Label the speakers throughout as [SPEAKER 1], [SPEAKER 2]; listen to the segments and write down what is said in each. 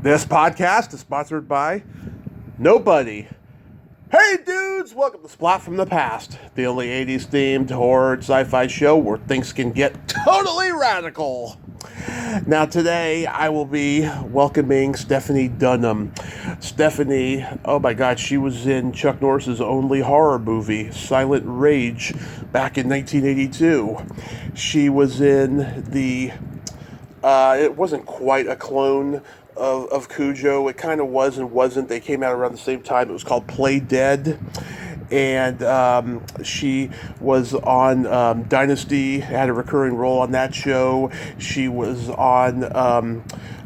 [SPEAKER 1] This podcast is sponsored by nobody. Hey dudes, welcome to Splat from the Past, the only 80s themed horror and sci-fi show where things can get totally radical. Now today I will be welcoming Stephanie Dunnam. Stephanie, oh my god, she was in Chuck Norris's only horror movie, Silent Rage, back in 1982. She was in the, it wasn't quite a clone of Cujo. It kind of was and wasn't. They came out around the same time. It was called Play Dead. And she was on Dynasty, had a recurring role on that show. She was on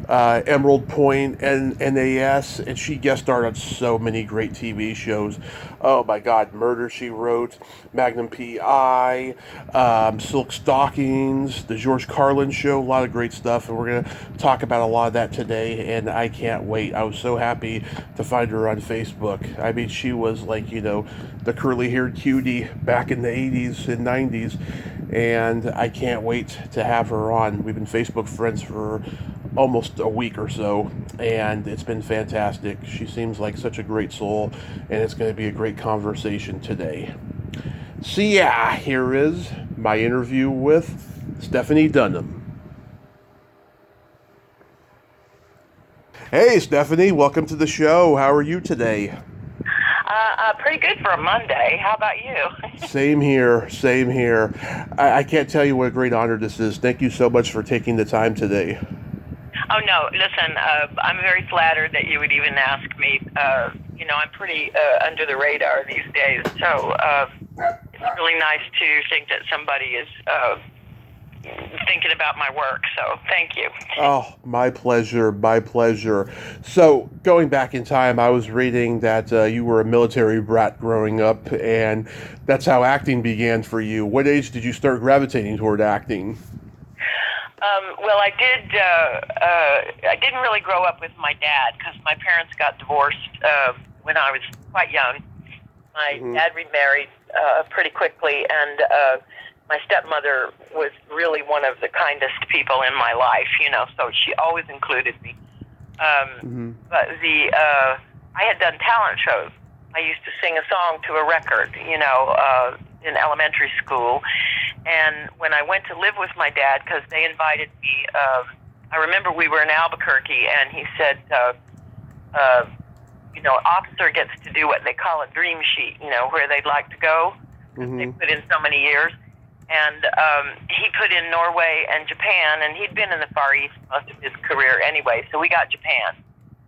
[SPEAKER 1] Emerald Point and N.A.S., and she guest starred on so many great TV shows. Oh my God, Murder, She Wrote, Magnum P.I., Silk Stockings, the George Carlin Show, a lot of great stuff, and we're going to talk about a lot of that today, and I can't wait. I was so happy to find her on Facebook. I mean, she was like, you know, the curly-haired cutie back in the 80s and 90s, and I can't wait to have her on. We've been Facebook friends for almost a week or so, and it's been fantastic. She seems like such a great soul, and it's going to be a great conversation today. So yeah, here is my interview with Stephanie Dunnam. Hey Stephanie, welcome to the show. How are you today?
[SPEAKER 2] Pretty good for a Monday. How about you?
[SPEAKER 1] Same here. I can't tell you what a great honor this is. Thank you so much for taking the time today.
[SPEAKER 2] Oh, no, listen, I'm very flattered that you would even ask me. I'm pretty under the radar these days, so it's really nice to think that somebody is thinking about my work, so thank you.
[SPEAKER 1] Oh, my pleasure. So, going back in time, I was reading that you were a military brat growing up, and that's how acting began for you. What age did you start gravitating toward acting?
[SPEAKER 2] Well, I didn't really grow up with my dad because my parents got divorced when I was quite young. My dad remarried pretty quickly, and my stepmother was really one of the kindest people in my life, so she always included me. But I had done talent shows. I used to sing a song to a record, in elementary school. And when I went to live with my dad, because they invited me, I remember we were in Albuquerque, and he said, officer gets to do what they call a dream sheet, where they'd like to go. They put in so many years. And he put in Norway and Japan, and he'd been in the Far East most of his career anyway, so we got Japan.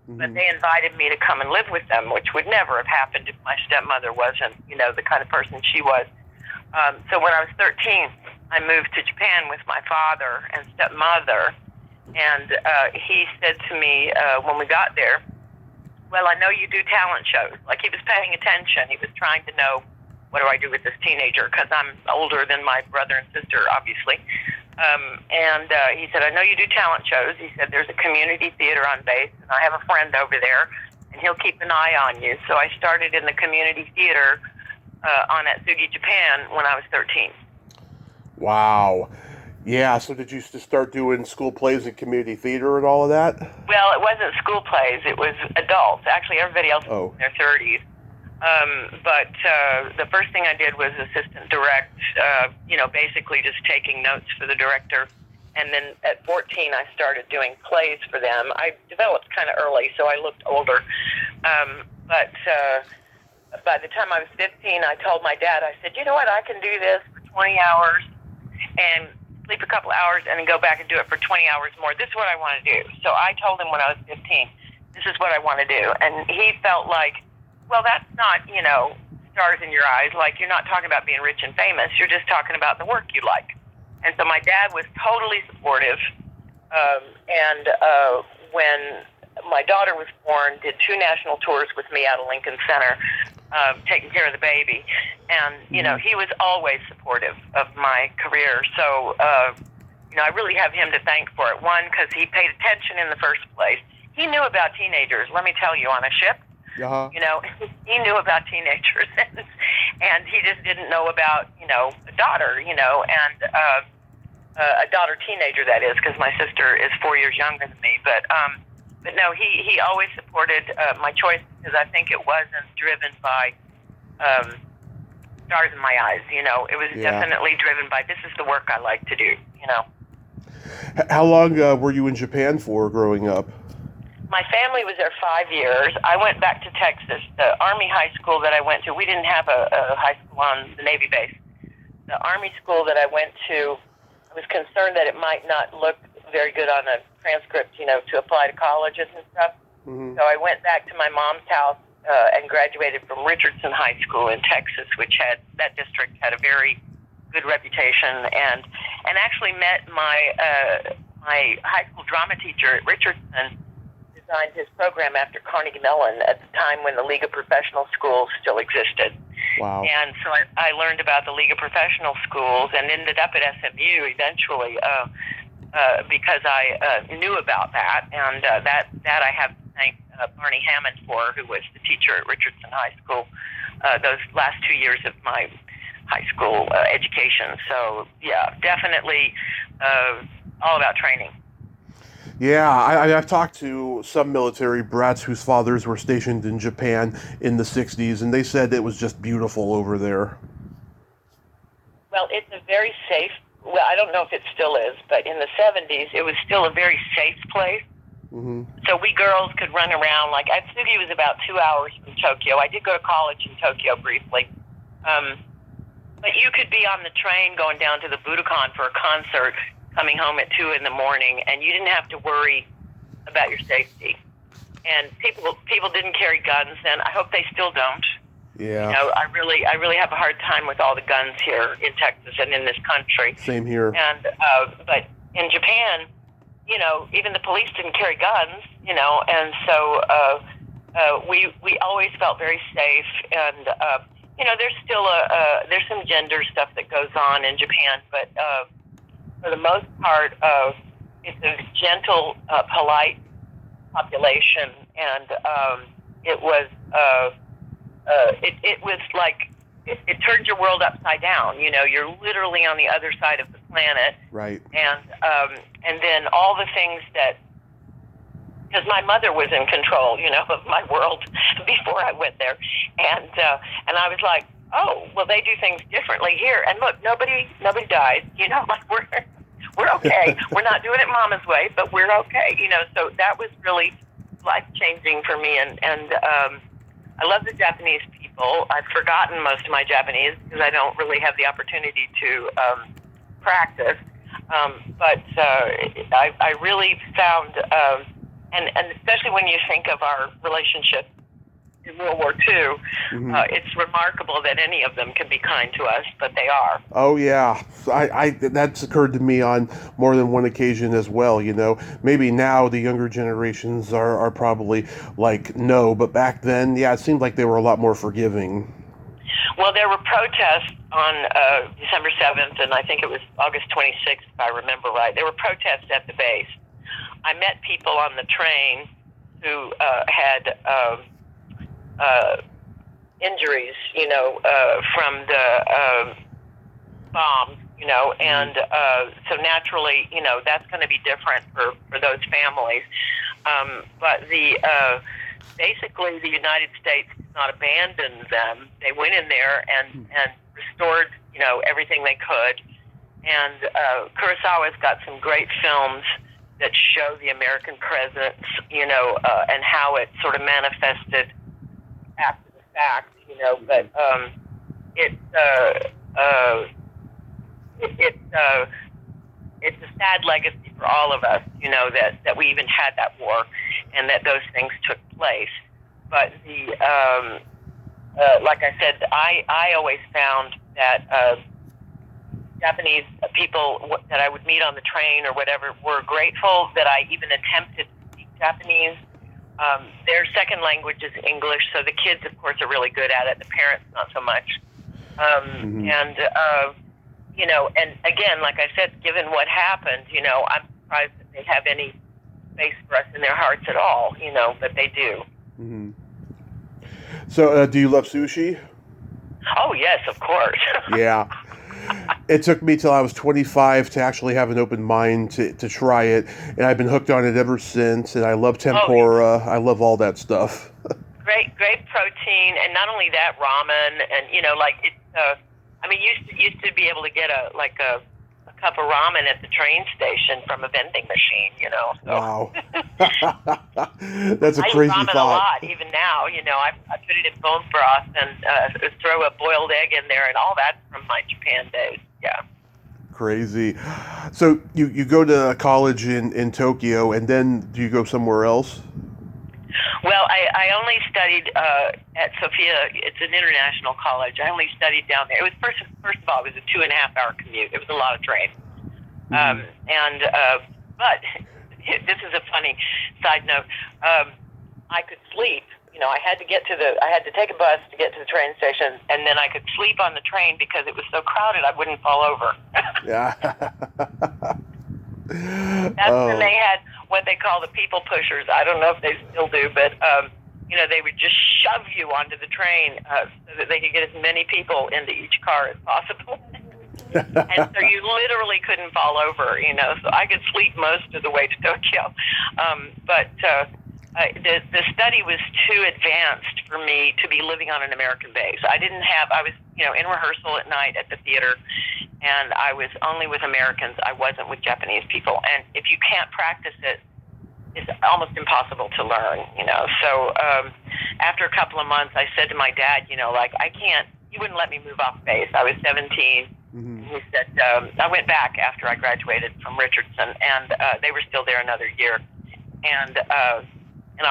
[SPEAKER 2] But they invited me to come and live with them, which would never have happened if my stepmother wasn't, the kind of person she was. So when I was 13, I moved to Japan with my father and stepmother, and he said to me when we got there, well, I know you do talent shows. Like, he was paying attention. He was trying to know, what do I do with this teenager? Because I'm older than my brother and sister, obviously. And he said, I know you do talent shows. He said, there's a community theater on base, and I have a friend over there, and he'll keep an eye on you. So I started in the community theater on Atsugi, Japan, when I was 13.
[SPEAKER 1] Wow. Yeah, so did you just start doing school plays and community theater and all of that?
[SPEAKER 2] Well, it wasn't school plays. It was adults. Actually, everybody else was in their 30s. But the first thing I did was assistant direct, basically just taking notes for the director. And then at 14, I started doing plays for them. I developed kind of early, so I looked older. But by the time I was 15, I told my dad, I said, you know what, I can do this for 20 hours and sleep a couple hours and then go back and do it for 20 hours more. This is what I want to do. So I told him when I was 15, this is what I want to do. And he felt like, well, that's not, stars in your eyes. Like, you're not talking about being rich and famous. You're just talking about the work you like. And so my dad was totally supportive. When my daughter was born, did 2 national tours with me out of Lincoln Center, taking care of the baby. And, he was always supportive of my career. So, I really have him to thank for it. One, because he paid attention in the first place. He knew about teenagers, let me tell you, on a ship.
[SPEAKER 1] Uh-huh.
[SPEAKER 2] He knew about teenagers, and he just didn't know about, a daughter, and a daughter teenager, that is, because my sister is 4 years younger than me. But But no, he always supported my choice because I think it wasn't driven by stars in my eyes. You know, it was definitely driven by this is the work I like to do. You know.
[SPEAKER 1] How long were you in Japan for growing up?
[SPEAKER 2] My family was there 5 years. I went back to Texas. The Army high school that I went to, we didn't have a high school on the Navy base. The Army school that I went to, I was concerned that it might not look very good on a transcript, you know, to apply to colleges and stuff. So I went back to my mom's house and graduated from Richardson High School in Texas, which that district had a very good reputation, and actually met my high school drama teacher at Richardson. Designed his program after Carnegie Mellon at the time when the League of Professional Schools still existed.
[SPEAKER 1] Wow.
[SPEAKER 2] And so I learned about the League of Professional Schools and ended up at SMU eventually because I knew about that. And that I have to thank Barney Hammond for, who was the teacher at Richardson High School those last 2 years of my high school education. So, yeah, definitely all about training.
[SPEAKER 1] Yeah, I've talked to some military brats whose fathers were stationed in Japan in the 60s, and they said it was just beautiful over there.
[SPEAKER 2] Well, it's a very safe, well, I don't know if it still is, but in the 70s, it was still a very safe place. So we girls could run around, like, Atsugi was about 2 hours from Tokyo. I did go to college in Tokyo briefly. But you could be on the train going down to the Budokan for a concert, coming home at 2 in the morning, and you didn't have to worry about your safety. And people didn't carry guns then. I hope they still don't.
[SPEAKER 1] Yeah.
[SPEAKER 2] You know, I really have a hard time with all the guns here in Texas and in this country.
[SPEAKER 1] Same here.
[SPEAKER 2] And but in Japan, you know, even the police didn't carry guns. You know, and so we always felt very safe. And you know, there's still there's some gender stuff that goes on in Japan, but for the most part, it's a gentle, polite population, and it was like it turns your world upside down. You know, you're literally on the other side of the planet,
[SPEAKER 1] right?
[SPEAKER 2] And then all the things that, because my mother was in control, you know, of my world before I went there, and I was like, oh, well, they do things differently here. And look, nobody dies. You know, like we're okay. We're not doing it Mama's way, but we're okay. You know, so that was really life-changing for me. And I love the Japanese people. I've forgotten most of my Japanese because I don't really have the opportunity to practice. But I really found, and especially when you think of our relationship in World War II, it's remarkable that any of them can be kind to us, but they are.
[SPEAKER 1] Oh yeah, that's occurred to me on more than one occasion as well. You know, maybe now the younger generations are probably like no, but back then, yeah, it seemed like they were a lot more forgiving.
[SPEAKER 2] Well, there were protests on December 7th, and I think it was August 26th, if I remember right. There were protests at the base. I met people on the train who had injuries, you know, from the bombs, you know, and so naturally, you know, that's going to be different for those families. But basically the United States did not abandon them. They went in there and restored, you know, everything they could. And Kurosawa's got some great films that show the American presence, you know, and how it sort of manifested after the fact, you know. But it's a sad legacy for all of us, you know, that we even had that war and that those things took place. But the like I said, I always found that Japanese people that I would meet on the train or whatever were grateful that I even attempted to speak Japanese. Their second language is English, so the kids, of course, are really good at it. The parents, not so much. And, you know, and again, like I said, given what happened, you know, I'm surprised that they have any space for us in their hearts at all, you know, but they do.
[SPEAKER 1] So, do you love sushi?
[SPEAKER 2] Oh, yes, of course.
[SPEAKER 1] Yeah. It took me till I was 25 to actually have an open mind to try it, and I've been hooked on it ever since. And I love tempura. I love all that stuff.
[SPEAKER 2] Great protein, and not only that, ramen, and like it's. I mean, used to be able to get a cup of ramen at the train station from a vending machine. So.
[SPEAKER 1] Wow, that's a
[SPEAKER 2] I
[SPEAKER 1] crazy
[SPEAKER 2] eat ramen
[SPEAKER 1] thought.
[SPEAKER 2] a lot, even now. I put it in bone broth and throw a boiled egg in there, and all that from my Japan days. Yeah.
[SPEAKER 1] Crazy. So you go to college in Tokyo, and then do you go somewhere else?
[SPEAKER 2] Well, I only studied at Sophia. It's an international college. I only studied down there. It was first of all, it was a 2.5-hour commute. It was a lot of train. But this is a funny side note. I could sleep. I had to take a bus to get to the train station, and then I could sleep on the train because it was so crowded I wouldn't fall over.
[SPEAKER 1] Yeah.
[SPEAKER 2] That's when they had what they call the people pushers. I don't know if they still do, but they would just shove you onto the train so that they could get as many people into each car as possible. And so you literally couldn't fall over, So I could sleep most of the way to Tokyo, but the study was too advanced for me to be living on an American base. I was in rehearsal at night at the theater, and I was only with Americans. I wasn't with Japanese people. And if you can't practice it, it's almost impossible to learn, So after a couple of months, I said to my dad, I can't, he wouldn't let me move off base. I was 17. Mm-hmm. He said, I went back after I graduated from Richardson, and they were still there another year. And I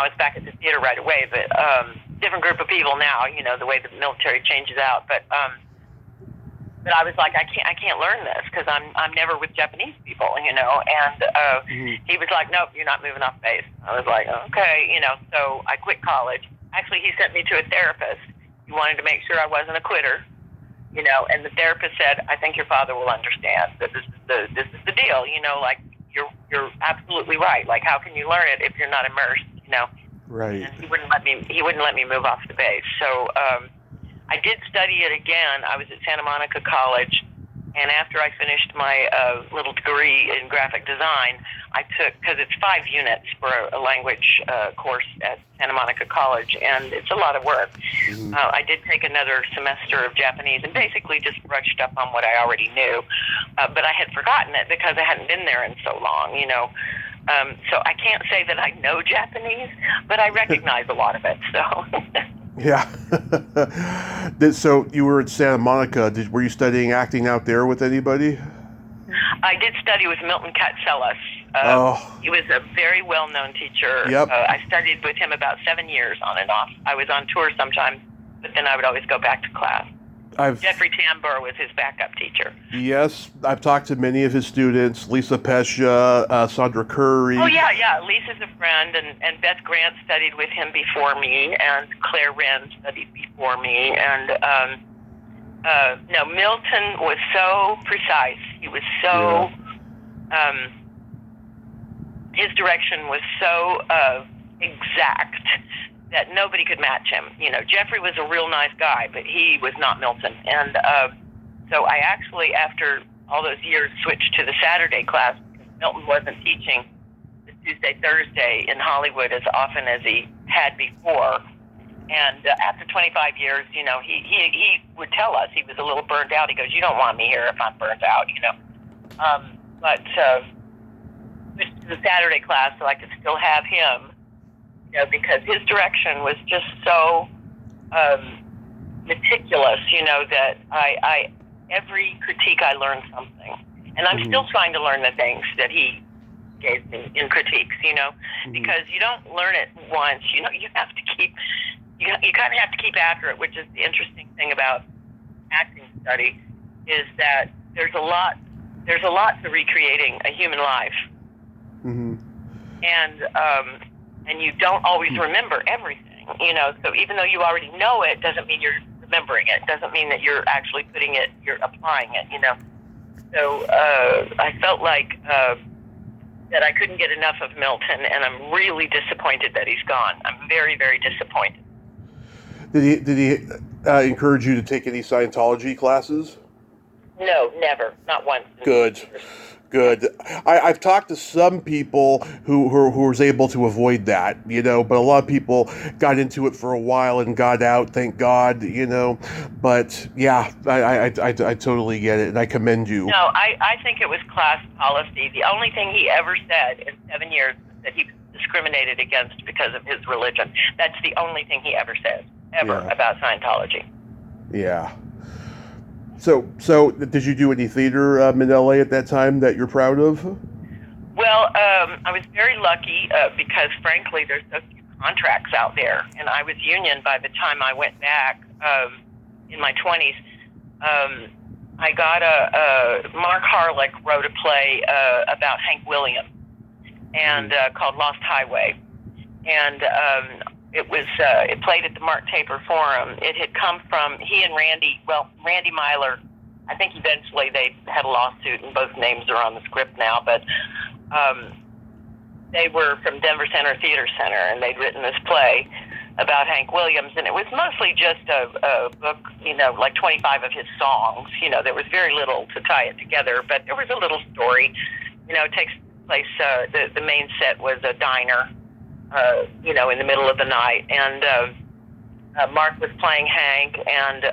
[SPEAKER 2] was back at the theater right away, but different group of people now, the way the military changes out. But I was like, I can't learn this because I'm never with Japanese people, And he was like, nope, you're not moving off base. I was like, okay, So I quit college. Actually, he sent me to a therapist. He wanted to make sure I wasn't a quitter, And the therapist said, I think your father will understand that this is the deal, Like you're absolutely right. Like, how can you learn it if you're not immersed?
[SPEAKER 1] Right.
[SPEAKER 2] And he wouldn't let me move off the base. So I did study it again. I was at Santa Monica College, and after I finished my little degree in graphic design, I took, because it's 5 units for a language course at Santa Monica College, and it's a lot of work. Mm-hmm. I did take another semester of Japanese and basically just brushed up on what I already knew, but I had forgotten it because I hadn't been there in so long, So I can't say that I know Japanese, but I recognize a lot of it. So.
[SPEAKER 1] Yeah. So you were at Santa Monica. Were you studying acting out there with anybody?
[SPEAKER 2] I did study with Milton Katselas. He was a very well-known teacher.
[SPEAKER 1] Yep.
[SPEAKER 2] I studied with him about 7 years on and off. I was on tour sometimes, but then I would always go back to class. Jeffrey Tambor was his backup teacher.
[SPEAKER 1] Yes, I've talked to many of his students, Lisa Pescia, Sandra Curry.
[SPEAKER 2] Oh, yeah. Lisa's a friend, and Beth Grant studied with him before me, and Claire Wren studied before me. And, Milton was so precise. He was so, his direction was so exact that nobody could match him. Jeffrey was a real nice guy, but he was not Milton. And so I actually, after all those years, switched to the Saturday class because Milton wasn't teaching the Tuesday, Thursday in Hollywood as often as he had before. And after 25 years, he would tell us he was a little burned out. He goes, you don't want me here if I'm burned out, But switched to the Saturday class so I could still have him, because his direction was just so meticulous, that I every critique I learned something. And I'm still trying to learn the things that he gave me in critiques, because you don't learn it once, you have to keep, you kind of have to keep after it, which is the interesting thing about acting study, is that there's a lot to recreating a human life. Mm-hmm. And you don't always remember everything, so even though you already know it, doesn't mean you're remembering it, doesn't mean that you're actually you're applying it, So I felt like that I couldn't get enough of Milton, and I'm really disappointed that he's gone. I'm very, very disappointed.
[SPEAKER 1] Did he encourage you to take any Scientology classes?
[SPEAKER 2] No, never, not once.
[SPEAKER 1] Good. Good. I've talked to some people who was able to avoid that, but a lot of people got into it for a while and got out, thank God, But yeah, I totally get it, and I commend you.
[SPEAKER 2] No, I think it was class policy. The only thing he ever said in 7 years was that he was discriminated against because of his religion. That's the only thing he ever said, about Scientology.
[SPEAKER 1] Yeah. So did you do any theater in LA at that time that you're proud of?
[SPEAKER 2] Well, I was very lucky because, frankly, there's so few contracts out there, and I was union by the time I went back in my 20s. I got Mark Harlick wrote a play about Hank Williams and called Lost Highway, and it played at the Mark Taper Forum. It had come from he and Randy Myler. I think eventually they had a lawsuit, and both names are on the script now, but they were from Denver Theater Center, and they'd written this play about Hank Williams, and it was mostly just a book, like 25 of his songs. There was very little to tie it together, but there was a little story. It takes place, the main set was a diner, in the middle of the night, and Mark was playing Hank, and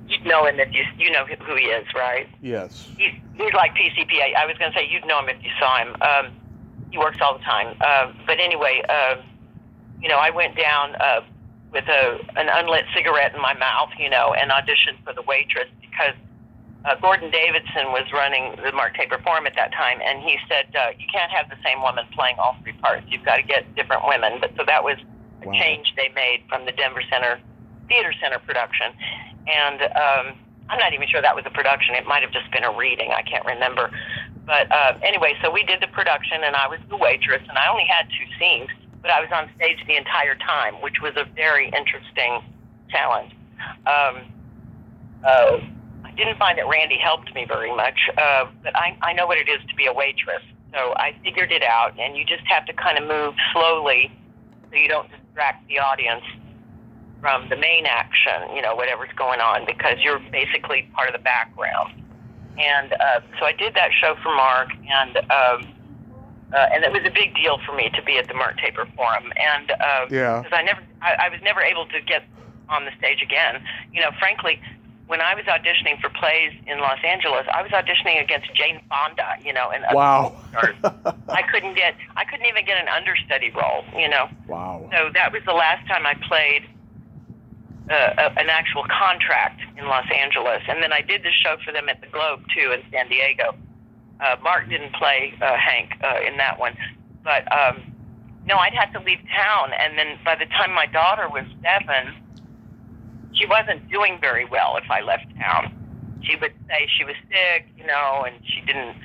[SPEAKER 2] you'd know him if you know who he is, right?
[SPEAKER 1] Yes.
[SPEAKER 2] He's like PCPA. I was going to say you'd know him if you saw him. He works all the time. But anyway, I went down with an unlit cigarette in my mouth, and auditioned for the waitress because Gordon Davidson was running the Mark Taper Forum at that time, and he said, you can't have the same woman playing all three parts. You've got to get different women. So that was a change they made from the Denver Theater Center production. And I'm not even sure that was a production. It might have just been a reading. I can't remember. But anyway, so we did the production, and I was the waitress, and I only had 2 scenes, but I was on stage the entire time, which was a very interesting challenge. I didn't find that Randy helped me very much, but I know what it is to be a waitress. So I figured it out, and you just have to kind of move slowly so you don't distract the audience from the main action, whatever's going on, because you're basically part of the background. And so I did that show for Mark, and it was a big deal for me to be at the Mark Taper Forum, and because I was never able to get on the stage again. Frankly, when I was auditioning for plays in Los Angeles, I was auditioning against Jane Fonda, and
[SPEAKER 1] wow.
[SPEAKER 2] other stars. I couldn't even get an understudy role,
[SPEAKER 1] Wow.
[SPEAKER 2] So that was the last time I played an actual contract in Los Angeles, and then I did the show for them at the Globe too in San Diego. Mark didn't play Hank in that one, but no, I'd have to leave town, and then by the time my daughter was 7, she wasn't doing very well if I left town. She would say she was sick, and she didn't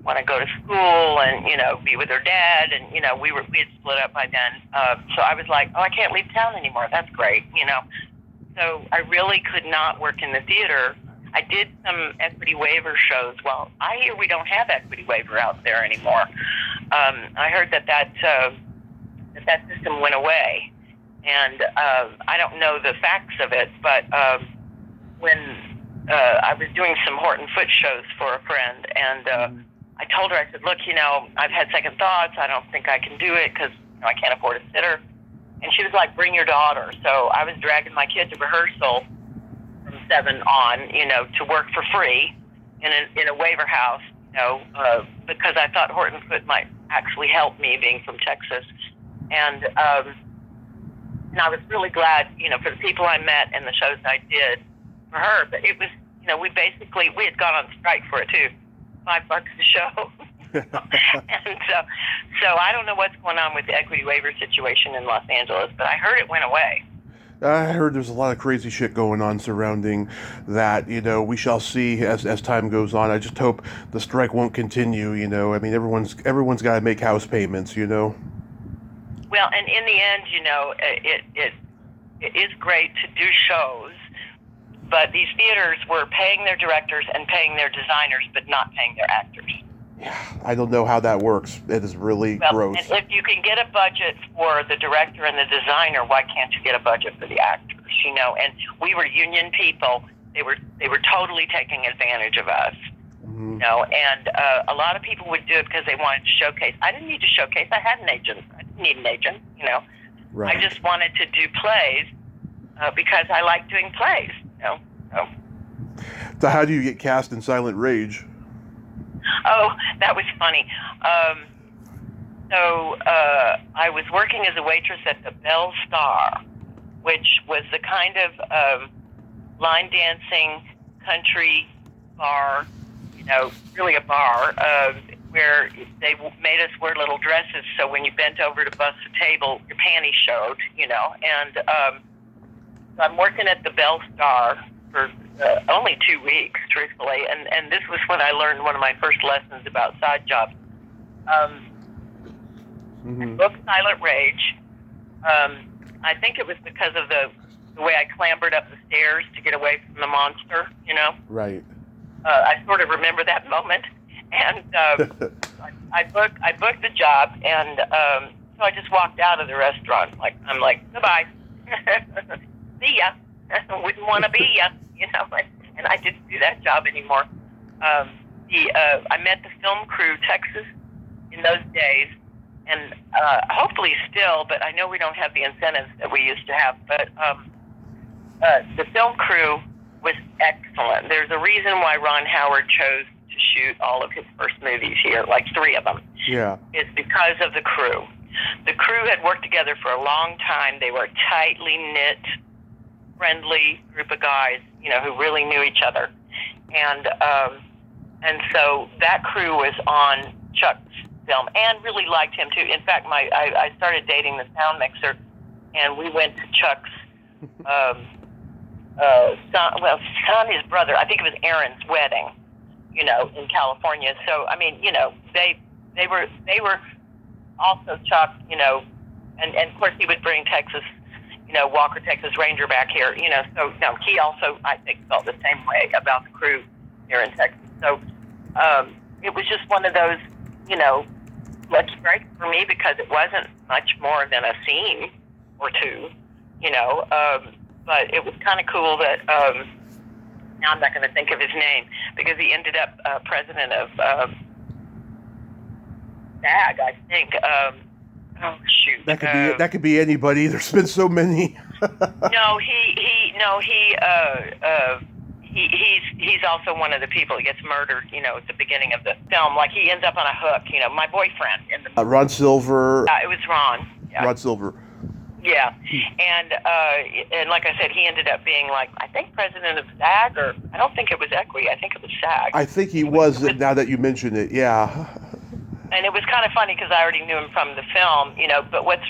[SPEAKER 2] want to go to school and, be with her dad, and, we had split up by then. So I was like, I can't leave town anymore. That's great, So I really could not work in the theater. I did some equity waiver shows. Well, I hear we don't have equity waiver out there anymore. I heard that system went away. And I don't know the facts of it, but when I was doing some Horton Foote shows for a friend, and I told her, I said, look, I've had second thoughts. I don't think I can do it because I can't afford a sitter. And she was like, bring your daughter. So I was dragging my kid to rehearsal from 7 on, to work for free in a waiver house, because I thought Horton Foote might actually help me, being from Texas. And I was really glad, for the people I met and the shows I did for her. But it was, we had gone on strike for it too, $5 a show. And so I don't know what's going on with the equity waiver situation in Los Angeles, but I heard it went away.
[SPEAKER 1] I heard there's a lot of crazy shit going on surrounding that. We shall see as time goes on. I just hope the strike won't continue. I mean, everyone's got to make house payments.
[SPEAKER 2] Well, and in the end, it is great to do shows, but these theaters were paying their directors and paying their designers, but not paying their actors.
[SPEAKER 1] Yeah, I don't know how that works. It is really gross.
[SPEAKER 2] And if you can get a budget for the director and the designer, why can't you get a budget for the actors? And we were union people, they were totally taking advantage of us.
[SPEAKER 1] Mm-hmm.
[SPEAKER 2] You know, and a lot of people would do it because they wanted to showcase. I didn't need to showcase. I had an agent. I didn't need an agent, you know.
[SPEAKER 1] Right.
[SPEAKER 2] I just wanted to do plays because I like doing plays, you know.
[SPEAKER 1] So how do you get cast in Silent Rage?
[SPEAKER 2] Oh, that was funny. So I was working as a waitress at the Bell Star, which was the kind of line dancing country bar, you know, really a bar, where they made us wear little dresses, so when you bent over to bust the table, your panties showed, you know. And so I'm working at the Bell Star for only 2 weeks, truthfully, and this was when I learned one of my first lessons about side jobs. I booked Silent Rage. I think it was because of the way I clambered up the stairs to get away from the monster, you know?
[SPEAKER 1] Right.
[SPEAKER 2] I sort of remember that moment. And I booked the job, and so I just walked out of the restaurant. I'm like, goodbye. See ya. Wouldn't want to be ya, you know? And I didn't do that job anymore. I met the film crew, Texas, in those days, and hopefully still, but I know we don't have the incentives that we used to have. But the film crew was excellent. There's a reason why Ron Howard chose to shoot all of his first movies here, like 3 of them.
[SPEAKER 1] Yeah.
[SPEAKER 2] It's because of the crew. The crew had worked together for a long time. They were a tightly knit, friendly group of guys, you know, who really knew each other. And so that crew was on Chuck's film and really liked him too. In fact, I started dating the sound mixer, and we went to Chuck's son, his brother, I think it was Aaron's wedding, you know, in California. So I mean, you know, they were also Chuck, you know, and of course he would bring Texas, you know, Walker Texas Ranger back here, you know. So no, he also, I think, felt the same way about the crew here in Texas. So it was just one of those, you know, lucky breaks for me because it wasn't much more than a scene or two, you know. But it was kind of cool that, now I'm not going to think of his name, because he ended up president of SAG, I think. Oh, shoot.
[SPEAKER 1] That could be anybody. There's been so many.
[SPEAKER 2] He's also one of the people that gets murdered, you know, at the beginning of the film. Like, he ends up on a hook, you know, my boyfriend. In the
[SPEAKER 1] Ron Silver.
[SPEAKER 2] it was Ron. Yeah.
[SPEAKER 1] Ron Silver.
[SPEAKER 2] Yeah, and like I said, he ended up being, like, I think president of SAG, or I don't think it was Equity, I think it was SAG.
[SPEAKER 1] I think he was, now that you mention it, yeah.
[SPEAKER 2] And it was kind of funny because I already knew him from the film, you know, but what's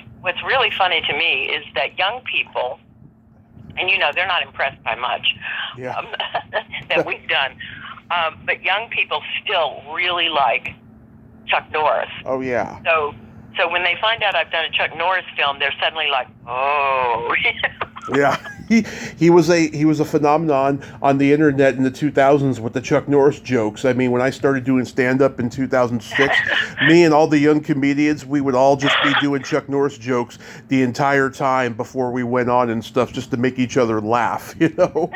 [SPEAKER 2] really funny to me is that young people, and you know, they're not impressed by much that we've done, but young people still really like Chuck Norris.
[SPEAKER 1] Oh, yeah.
[SPEAKER 2] So when they find out I've done a Chuck Norris film, they're suddenly like, oh.
[SPEAKER 1] Yeah, he was a phenomenon on the internet in the 2000s with the Chuck Norris jokes. I mean, when I started doing stand-up in 2006, me and all the young comedians, we would all just be doing Chuck Norris jokes the entire time before we went on and stuff, just to make each other laugh, you know.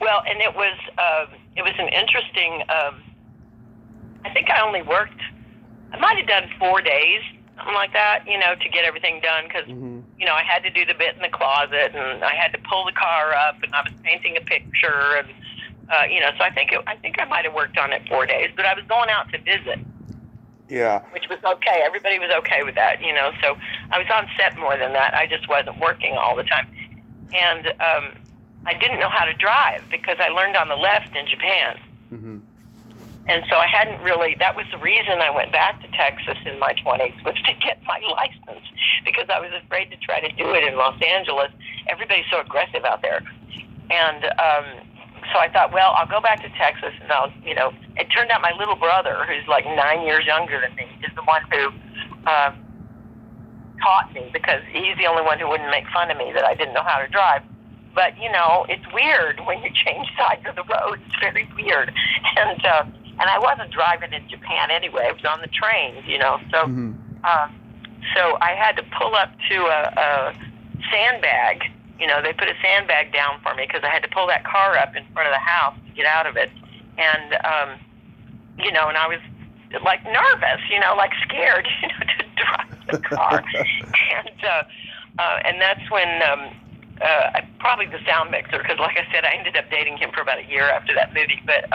[SPEAKER 2] Well, and it was an interesting. I think I only worked. I might have done 4 days, something like that, you know, to get everything done, because, you know, I had to do the bit in the closet, and I had to pull the car up, and I was painting a picture, and, you know, so I think I might have worked on it 4 days, but I was going out to visit.
[SPEAKER 1] Yeah.
[SPEAKER 2] Which was okay. Everybody was okay with that, you know, so I was on set more than that. I just wasn't working all the time. And I didn't know how to drive because I learned on the left in Japan.
[SPEAKER 1] Mm-hmm.
[SPEAKER 2] And so I hadn't really, that was the reason I went back to Texas in my 20s, was to get my license, because I was afraid to try to do it in Los Angeles. Everybody's so aggressive out there. And so I thought, well, I'll go back to Texas, and I'll, you know, it turned out my little brother, who's like 9 years younger than me, is the one who taught me, because he's the only one who wouldn't make fun of me that I didn't know how to drive. But, you know, it's weird when you change sides of the road. It's very weird. And I wasn't driving in Japan anyway. I was on the trains, you know. So so I had to pull up to a sandbag They put a sandbag down for me because I had to pull that car up in front of the house to get out of it. And, and I was like nervous, like scared, to drive the car. And that's when, probably the sound mixer, because like I said, I ended up dating him for about a year after that movie. But,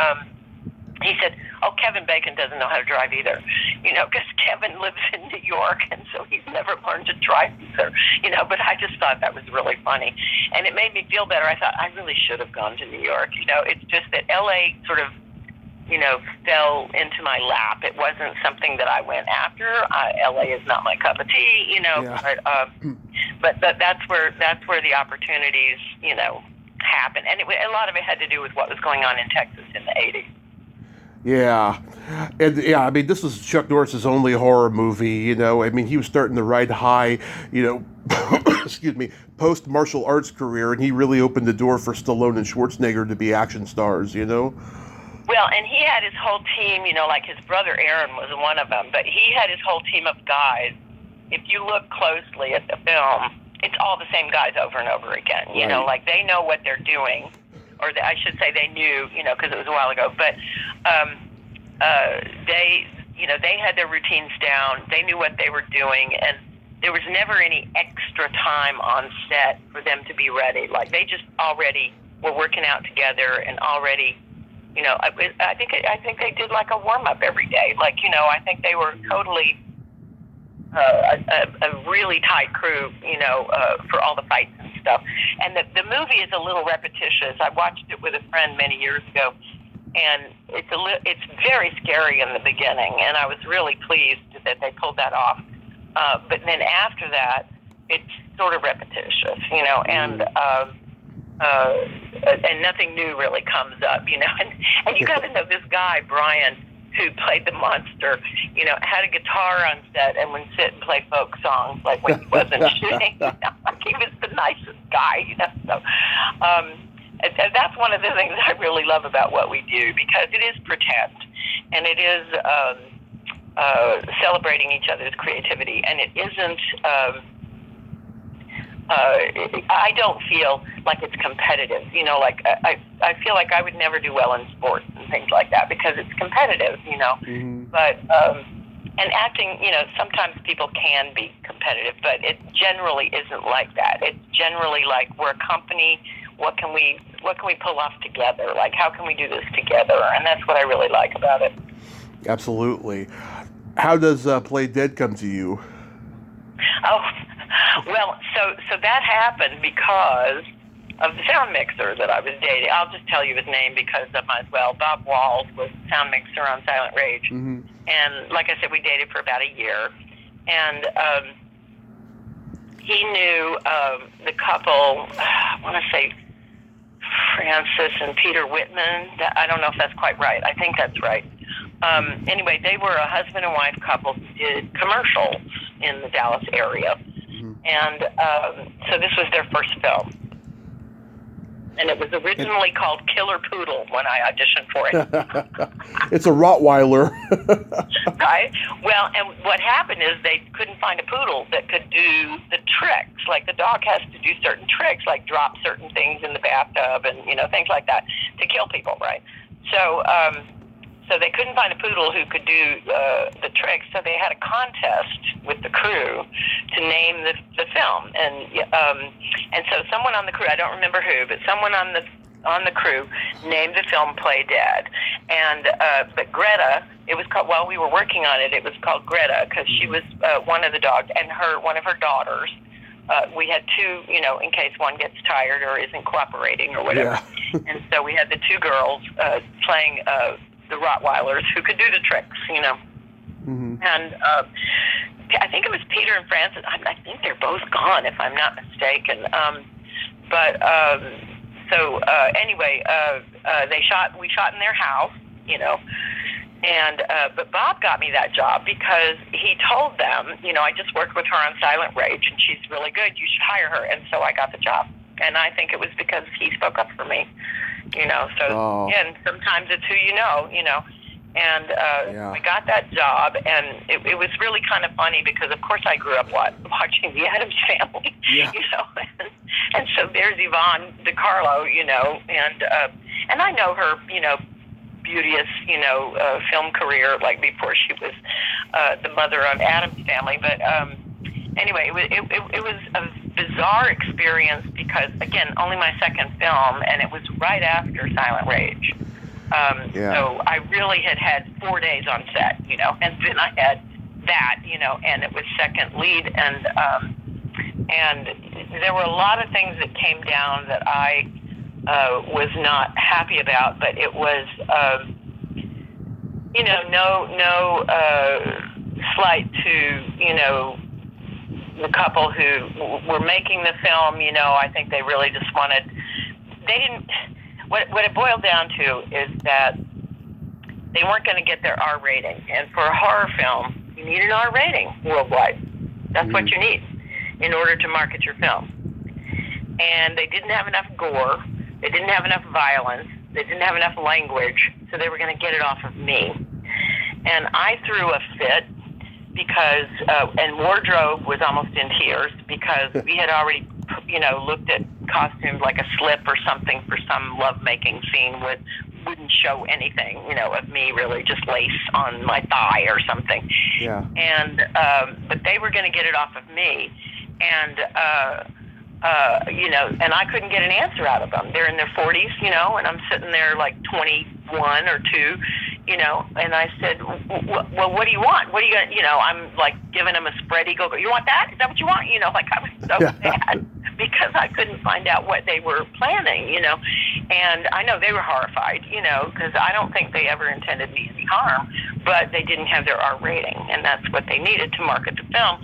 [SPEAKER 2] he said, "Oh, Kevin Bacon doesn't know how to drive either, because Kevin lives in New York, and so he's never learned to drive either, But I just thought that was really funny, and it made me feel better. I thought I really should have gone to New York. It's just that L.A. sort of, fell into my lap. It wasn't something that I went after. L.A. is not my cup of tea,
[SPEAKER 1] Yeah.
[SPEAKER 2] But that's where the opportunities, happen, and a lot of it had to do with what was going on in Texas in the '80s.
[SPEAKER 1] Yeah. And yeah, I mean, this was Chuck Norris's only horror movie, I mean, he was starting to ride high, excuse me, post martial arts career, and he really opened the door for Stallone and Schwarzenegger to be action stars,
[SPEAKER 2] Well, and he had his whole team, like his brother Aaron was one of them, but he had his whole team of guys. If you look closely at the film, it's all the same guys over and over again,
[SPEAKER 1] Right.
[SPEAKER 2] like they know what they're doing. Or I should say they knew, because it was a while ago. But they had their routines down. They knew what they were doing, and there was never any extra time on set for them to be ready. Like they just already were working out together, and already, I think they did like a warm up every day. Like I think they were totally a really tight crew, for all the fights and stuff. And the movie is a little repetitious. I watched it with a friend many years ago, and it's very scary in the beginning, and I was really pleased that they pulled that off. But then after that, it's sort of repetitious, and nothing new really comes up, And you got to know this guy, Brian, who played the monster, had a guitar on set and would sit and play folk songs, like when he wasn't shooting. Like he was the nicest guy, So and that's one of the things I really love about what we do, because it is pretend, and it is celebrating each other's creativity, and it isn't. I don't feel like it's competitive. Like I feel like I would never do well in sports and things like that because it's competitive.
[SPEAKER 1] Mm-hmm.
[SPEAKER 2] But and acting, sometimes people can be competitive, but it generally isn't like that. It's generally like we're a company. What can we pull off together? Like how can we do this together? And that's what I really like about it.
[SPEAKER 1] Absolutely. How does Play Dead come to you?
[SPEAKER 2] Oh, well, so that happened because of the sound mixer that I was dating. I'll just tell you his name because I might as well. Bob Walls was the sound mixer on Silent Rage.
[SPEAKER 1] Mm-hmm.
[SPEAKER 2] And like I said, we dated for about a year. And he knew the couple, I want to say Francis and Peter Whitman. I don't know if that's quite right. I think that's right. Anyway, they were a husband and wife couple who did commercials in the Dallas area.
[SPEAKER 1] Mm-hmm.
[SPEAKER 2] And so this was their first film. And it was originally called Killer Poodle when I auditioned for it.
[SPEAKER 1] It's a Rottweiler.
[SPEAKER 2] Right? Well, and what happened is they couldn't find a poodle that could do the tricks. Like the dog has to do certain tricks, like drop certain things in the bathtub and, things like that to kill people, right? So they couldn't find a poodle who could do the tricks, so they had a contest with the crew to name the film, and so someone on the crew, I don't remember who, but someone on the crew named the film Play Dead, and but Greta, it was called, while we were working on it, it was called Greta because she was one of the dogs, and one of her daughters. We had two, in case one gets tired or isn't cooperating or whatever, and so we had the two girls playing the Rottweilers who could do the tricks,
[SPEAKER 1] Mm-hmm.
[SPEAKER 2] And I think it was Peter and Francis. I think they're both gone, if I'm not mistaken. Anyway, we shot in their house, and but Bob got me that job because he told them, I just worked with her on Silent Rage, and she's really good. You should hire her, and so I got the job. And I think it was because he spoke up for me, So
[SPEAKER 1] Oh.
[SPEAKER 2] and sometimes it's who you know. And I got that job, and it was really kind of funny because, of course, I grew up watching The Addams Family, you know, and so there's Yvonne DiCarlo, you know, and I know her, you know, beauteous, you know, film career, like before she was the mother of Addams Family, but anyway, it was a bizarre experience because, again, only my second film, and it was right after Silent Rage. So I really had 4 days on set, you know, and then I had that, you know, and it was second lead, and there were a lot of things that came down that I was not happy about, but it was, you know, no slight to, you know, the couple who were making the film. You know, I think they really just what it boiled down to is that they weren't going to get their R rating. And for a horror film, you need an R rating worldwide. That's what you need in order to market your film. And they didn't have enough gore. They didn't have enough violence. They didn't have enough language. So they were going to get it off of me. And I threw a fit because, and wardrobe was almost in tears because we had already, you know, looked at costumes like a slip or something for some lovemaking scene wouldn't show anything, you know, of me really, just lace on my thigh or something. Yeah. And but they were going to get it off of me, and you know, and I couldn't get an answer out of them. They're in their 40s, you know, and I'm sitting there like 21 or 2, you know, and I said, well, what do you want? What are you going to, you know, I'm like giving them a spread eagle. You want that? Is that what you want? You know, like I was so bad because I couldn't find out what they were planning, you know, and I know they were horrified, you know, because I don't think they ever intended me any harm, but they didn't have their R rating, and that's what they needed to market the film.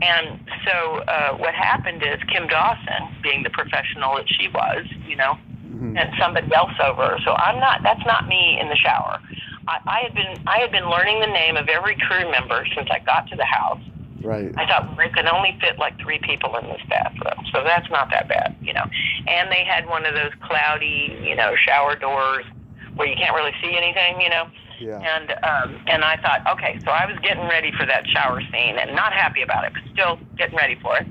[SPEAKER 2] And so what happened is Kim Dawson, being the professional that she was, you know, and somebody else over. So that's not me in the shower. I had been learning the name of every crew member since I got to the house. Right. I thought they could only fit like 3 people in this bathroom, so that's not that bad, you know. And they had one of those cloudy, you know, shower doors where you can't really see anything, you know. Yeah. And I thought, okay, so I was getting ready for that shower scene and not happy about it, but still getting ready for it.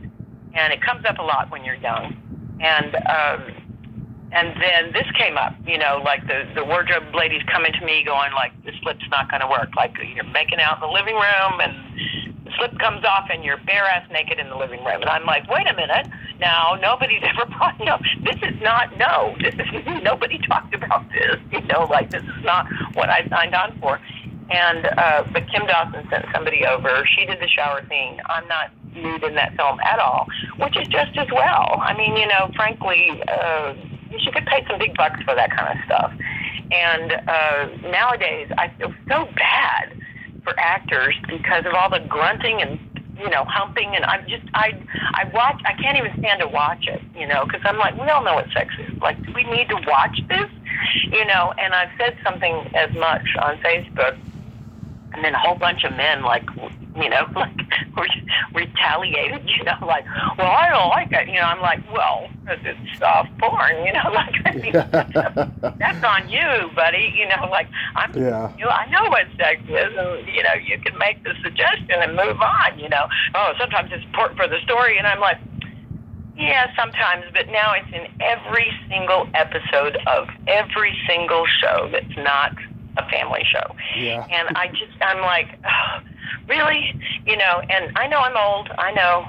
[SPEAKER 2] And it comes up a lot when you're young. And then this came up, you know, like the wardrobe ladies coming to me going like, the slip's not going to work. Like you're making out in the living room and the slip comes off and you're bare ass naked in the living room. And I'm like, wait a minute. Now, nobody's ever brought, you know, this is nobody talked about this, you know, like this is not what I signed on for. And, but Kim Dawson sent somebody over. She did the shower scene. I'm not nude in that film at all, which is just as well. I mean, you know, frankly, you could pay some big bucks for that kind of stuff. And nowadays, I feel so bad for actors because of all the grunting and, you know, humping, and I can't even stand to watch it, you know, because I'm like, we all know what sex is. Like, do we need to watch this? You know, and I've said something as much on Facebook, and then a whole bunch of men, like, you know, like, retaliated, you know, like, well, I don't like it. You know, I'm like, well, because it's soft porn, you know, like, I mean, that's on you, buddy. You know, like, you know, I know what sex is, and, you know, you can make the suggestion and move on, you know. Oh, sometimes it's important for the story, and I'm like, yeah, sometimes, but now it's in every single episode of every single show that's not a family show. Yeah. And I'm like, oh, really? You know, and I know I'm old. I know,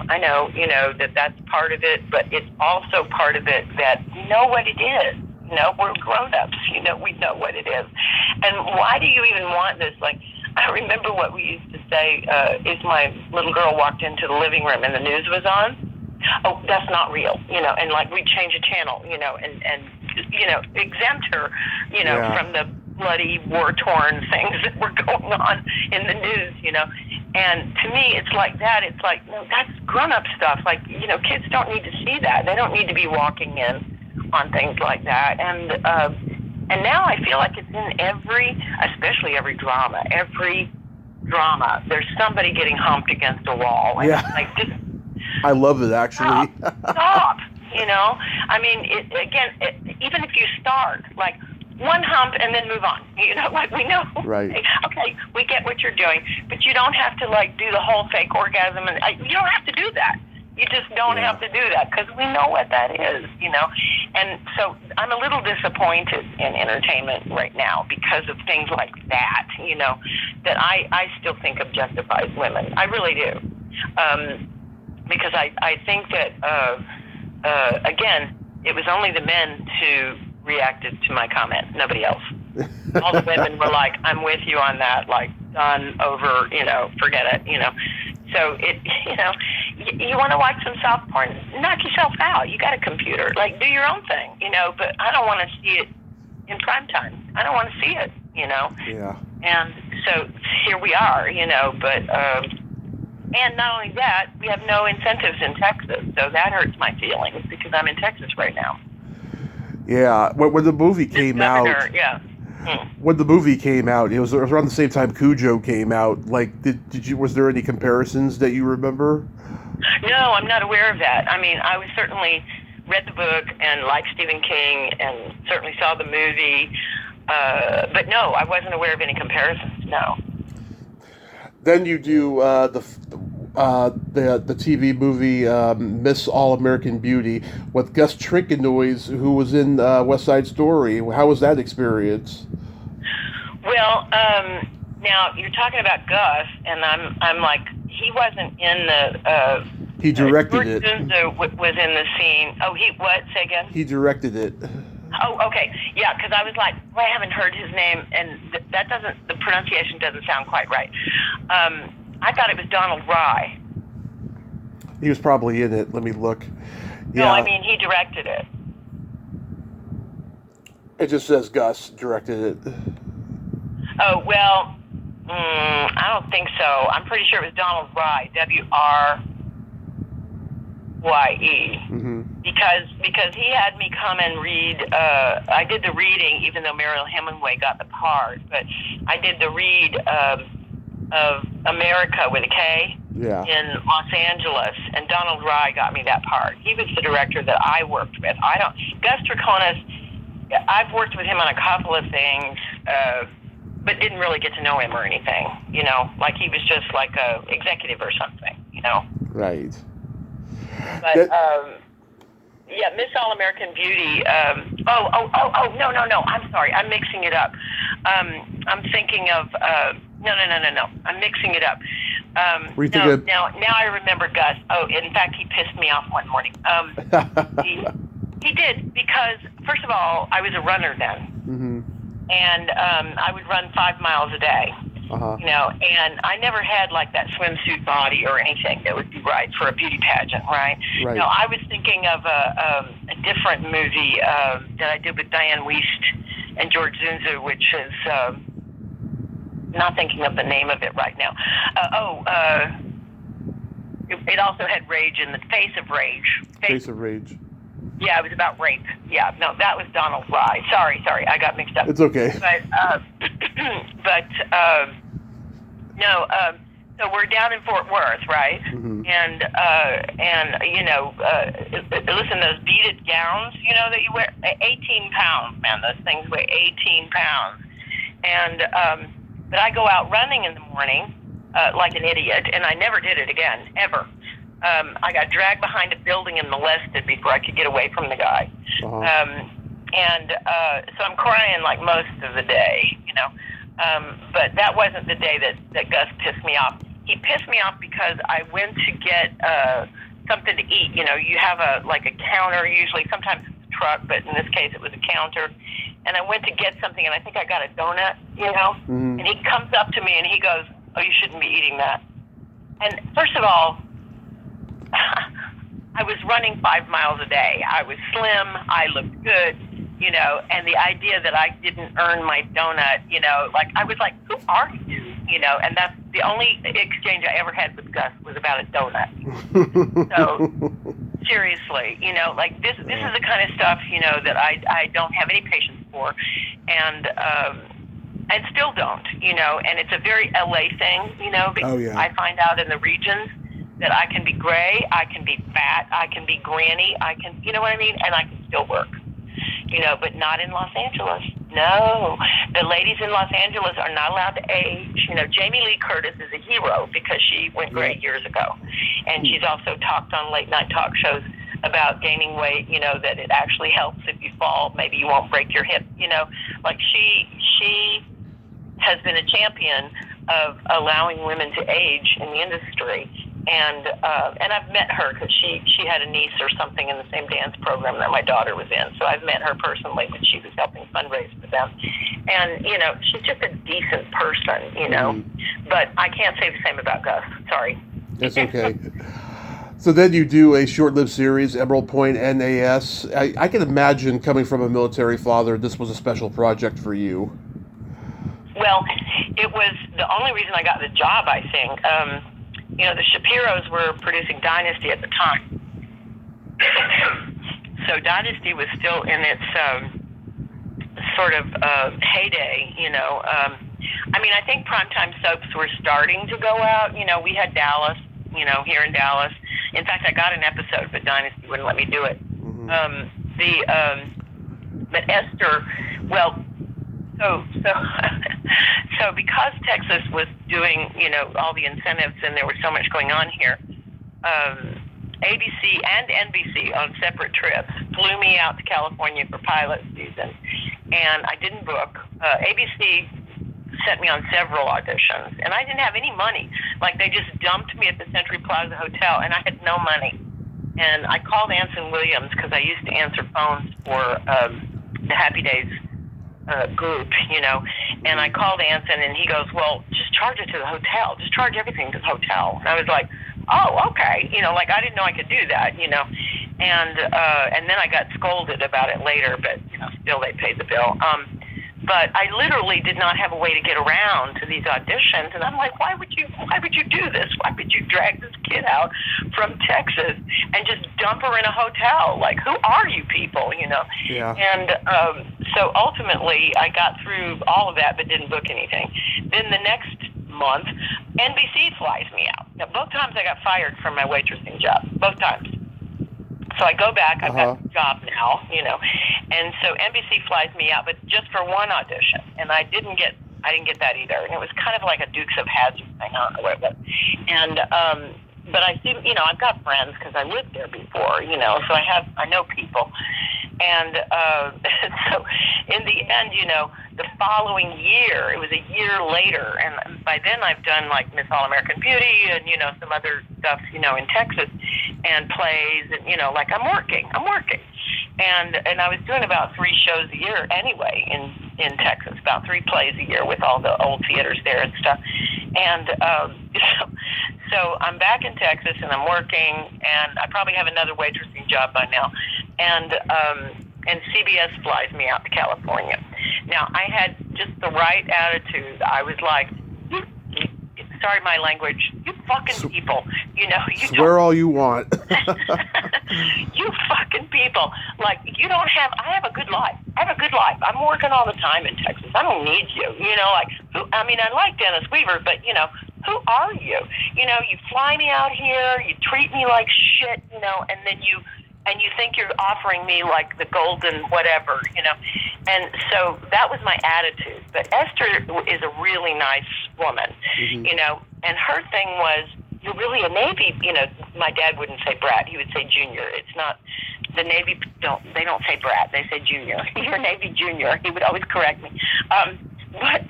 [SPEAKER 2] you know, that's part of it, but it's also part of it that we know what it is. You know, we're grown-ups. You know, we know what it is. And why do you even want this? Like, I remember what we used to say is my little girl walked into the living room and the news was on. Oh, that's not real, you know, and like we'd change a channel, you know, and you know, exempt her, you know, from the bloody war-torn things that were going on in the news, you know. And to me, it's like that. It's like, no, that's grown-up stuff. Like, you know, kids don't need to see that. They don't need to be walking in on things like that. And now I feel like it's in especially every drama, there's somebody getting humped against a wall. And it's like, just,
[SPEAKER 1] I love it, actually.
[SPEAKER 2] Stop. You know, I mean, even if you start, like, one hump and then move on. You know, like we know.
[SPEAKER 1] Right.
[SPEAKER 2] Okay, we get what you're doing, but you don't have to like do the whole fake orgasm, and you don't have to do that. You just don't have to do that because we know what that is, you know. And so I'm a little disappointed in entertainment right now because of things like that, you know, that I still think objectifies women. I really do. Because I think that, again, it was only the men who reacted to my comment, nobody else. All the women were like, I'm with you on that, like, done, over, you know, forget it, you know. So it, you know, you want to watch some soft porn, knock yourself out. You got a computer, like do your own thing, you know. But I don't want to see it in prime time. I don't want to see it, you know.
[SPEAKER 1] Yeah.
[SPEAKER 2] And so here we are, you know. But and not only that, we have no incentives in Texas, so that hurts my feelings because I'm in Texas right now.
[SPEAKER 1] Yeah. When the movie came out.
[SPEAKER 2] Yeah.
[SPEAKER 1] When the movie came out, it was around the same time Cujo came out. Like, was there any comparisons that you remember?
[SPEAKER 2] No, I'm not aware of that. I mean, I was certainly read the book and liked Stephen King and certainly saw the movie, but no, I wasn't aware of any comparisons. No.
[SPEAKER 1] Then you do the TV movie Miss All American Beauty with Gus Trinkenoise, who was in West Side Story. How was that experience?
[SPEAKER 2] Well, now you're talking about Gus, and I'm like, he wasn't in the.
[SPEAKER 1] He directed it.
[SPEAKER 2] George was in the scene. Oh, he what? Say again.
[SPEAKER 1] He directed it.
[SPEAKER 2] Oh, okay, yeah, because I was like, well, I haven't heard his name, and the pronunciation doesn't sound quite right. I thought it was Donald Rye.
[SPEAKER 1] He was probably in it. Let me look. Yeah.
[SPEAKER 2] No, I mean, he directed it.
[SPEAKER 1] It just says Gus directed it.
[SPEAKER 2] Oh, well, I don't think so. I'm pretty sure it was Donald Rye, W-R-Y-E.
[SPEAKER 1] Mm-hmm.
[SPEAKER 2] Because he had me come and read, I did the reading, even though Mariel Hemingway got the part, but I did the read of America with a K in Los Angeles, and Donald Rye got me that part. He was the director that I worked with. Gus Trinkenoise, I've worked with him on a couple of things, but didn't really get to know him or anything, you know, like he was just like a executive or something, you know.
[SPEAKER 1] Right.
[SPEAKER 2] But, yeah, Miss All American Beauty. No. I'm sorry. I'm mixing it up. I'm thinking of, no. I'm mixing it up. Now I remember Gus. Oh, in fact, he pissed me off one morning. He did, because, first of all, I was a runner then.
[SPEAKER 1] Mm-hmm.
[SPEAKER 2] And I would run 5 miles a day.
[SPEAKER 1] Uh-huh.
[SPEAKER 2] You know, and I never had like that swimsuit body or anything that would be right for a beauty pageant, right?
[SPEAKER 1] Right.
[SPEAKER 2] No, I was thinking of a different movie that I did with Diane Wiest and George Zunzu, which is not thinking of the name of it right now. It also had rage in the face of rage.
[SPEAKER 1] Face of Rage.
[SPEAKER 2] Yeah, it was about rape. Yeah, no, that was Donald Rye. Sorry, I got mixed up.
[SPEAKER 1] It's okay.
[SPEAKER 2] So we're down in Fort Worth, right?
[SPEAKER 1] Mm-hmm.
[SPEAKER 2] And you know, listen, those beaded gowns, you know, that you wear, 18 pounds, man. Those things weigh 18 pounds. And but I go out running in the morning like an idiot, and I never did it again, ever. I got dragged behind a building and molested before I could get away from the guy.
[SPEAKER 1] Uh-huh.
[SPEAKER 2] So I'm crying like most of the day, you know. But that wasn't the day that Gus pissed me off. He pissed me off because I went to get something to eat. You know, you have a counter usually. Sometimes it's a truck, but in this case it was a counter. And I went to get something, and I think I got a donut, you know.
[SPEAKER 1] Mm-hmm.
[SPEAKER 2] And he comes up to me and he goes, "Oh, you shouldn't be eating that." And first of all, I was running 5 miles a day. I was slim. I looked good, you know, and the idea that I didn't earn my donut, you know, like I was like, who are you? You know, and that's the only exchange I ever had with Gus was about a donut. So seriously, you know, like this is the kind of stuff, you know, that I don't have any patience for, and still don't, you know, and it's a very LA thing, you know, because I find out in the regions that I can be gray, I can be fat, I can be granny, I can, you know what I mean, and I can still work, you know, but not in Los Angeles. No, the ladies in Los Angeles are not allowed to age. You know, Jamie Lee Curtis is a hero because she went gray years ago, and she's also talked on late night talk shows about gaining weight. You know, that it actually helps if you fall. Maybe you won't break your hip. You know, like she has been a champion of allowing women to age in the industry. And I've met her because she had a niece or something in the same dance program that my daughter was in. So I've met her personally when she was helping fundraise for them. And, you know, she's just a decent person, you know. But I can't say the same about Gus. Sorry.
[SPEAKER 1] That's okay. So then you do a short-lived series, Emerald Point N.A.S. I can imagine, coming from a military father, this was a special project for you.
[SPEAKER 2] Well, it was the only reason I got the job, I think. You know, the Shapiros were producing Dynasty at the time. So Dynasty was still in its sort of heyday, you know. I mean, I think primetime soaps were starting to go out. You know, we had Dallas, you know, here in Dallas. In fact, I got an episode, but Dynasty wouldn't let me do it. But Esther, well, so because Texas was doing, you know, all the incentives and there was so much going on here, ABC and NBC on separate trips flew me out to California for pilot season, and I didn't book. ABC sent me on several auditions, and I didn't have any money. Like, they just dumped me at the Century Plaza Hotel, and I had no money. And I called Anson Williams because I used to answer phones for the Happy Days group, you know, and I called Anson, and he goes, well, just charge it to the hotel. Just charge everything to the hotel. And I was like, oh, okay. You know, like, I didn't know I could do that, you know. And then I got scolded about it later, but, you know, still they paid the bill. But I literally did not have a way to get around to these auditions, and I'm like, why would you do this? Why would you drag this kid out from Texas and just dump her in a hotel? Like, who are you people, you know?
[SPEAKER 1] Yeah.
[SPEAKER 2] And so ultimately, I got through all of that, but didn't book anything. Then the next month, NBC flies me out. Now, both times I got fired from my waitressing job. Both times. So I go back, I've got a job now, you know, and so NBC flies me out, but just for one audition, and I didn't get that either, and it was kind of like a Dukes of Hazzard thing, I don't know what it was, and but I see, you know, I've got friends because I lived there before, you know, so I know people, and so in the end, you know, the following year, it was a year later, and by then I've done like Miss All-American Beauty and, you know, some other stuff, you know, in Texas, and plays, and, you know, like I'm working, and I was doing about 3 shows a year anyway in Texas, about 3 plays a year with all the old theaters there and stuff, and so I'm back in Texas and I'm working, and I probably have another waitressing job by now, and CBS flies me out to California. Now, I had just the right attitude. I was like, sorry my language, you fucking people, you know, you
[SPEAKER 1] swear all you want.
[SPEAKER 2] You fucking people, like, you don't have, I have a good life. I'm working all the time in Texas. I don't need you, you know, like, I mean, I like Dennis Weaver, but, you know, who are you? You know, you fly me out here, you treat me like shit, you know, and then you think you're offering me like the golden whatever, you know. And so that was my attitude. But Esther is a really nice woman, you know, and her thing was, you're really a Navy, you know, my dad wouldn't say brat, he would say junior. It's not, the Navy they don't say brat, they say junior. You're a Navy junior, he would always correct me. But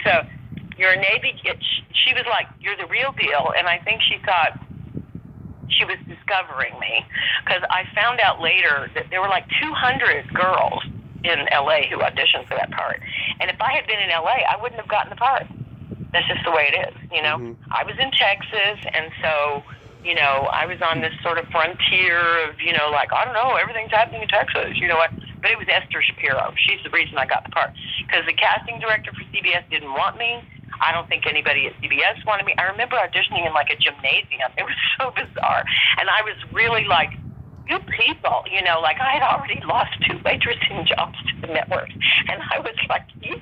[SPEAKER 2] you're a Navy, she was like, you're the real deal. And I think she thought she was discovering me, because I found out later that there were like 200 girls in LA who auditioned for that part. And if I had been in LA, I wouldn't have gotten the part. That's just the way it is, you know. I was in Texas, and so, you know, I was on this sort of frontier of, you know, like, I don't know, everything's happening in Texas, you know what? But it was Esther Shapiro. She's the reason I got the part, because the casting director for CBS didn't want me. I don't think anybody at CBS wanted me. I remember auditioning in like a gymnasium. It was so bizarre. And I was really like, you people, you know, like I had already lost 2 waitressing jobs to the network. And I was like, you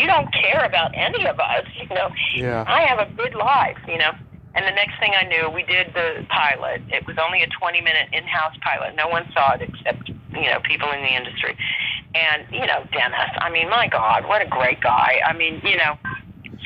[SPEAKER 2] don't care about any of us, you know.
[SPEAKER 1] Yeah.
[SPEAKER 2] I have a good life, you know. And the next thing I knew, we did the pilot. It was only a 20-minute in-house pilot. No one saw it except, you know, people in the industry. And, Dennis, I mean, my God, what a great guy. I mean,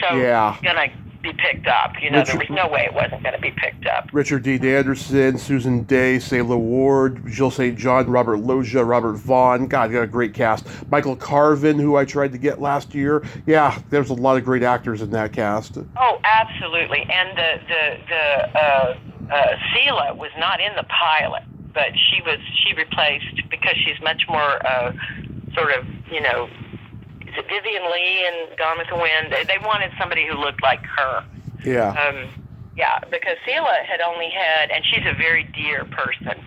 [SPEAKER 2] so
[SPEAKER 1] Yeah.
[SPEAKER 2] it's going to be picked up. There was no way it wasn't going to be picked up.
[SPEAKER 1] Richard Dean Anderson, Susan Day, Sayla Ward, Jill St. John, Robert Loggia, Robert Vaughn. God, got a great cast. Michael Carvin, who I tried to get last year. Yeah, there's a lot of great actors in that cast.
[SPEAKER 2] Oh, absolutely. And Sela was not in the pilot, but she replaced, because she's much more sort of, is it Vivian Lee in Gone with the Wind? They wanted somebody who looked like her.
[SPEAKER 1] Yeah.
[SPEAKER 2] Yeah, because Sela had only had, and she's a very dear person.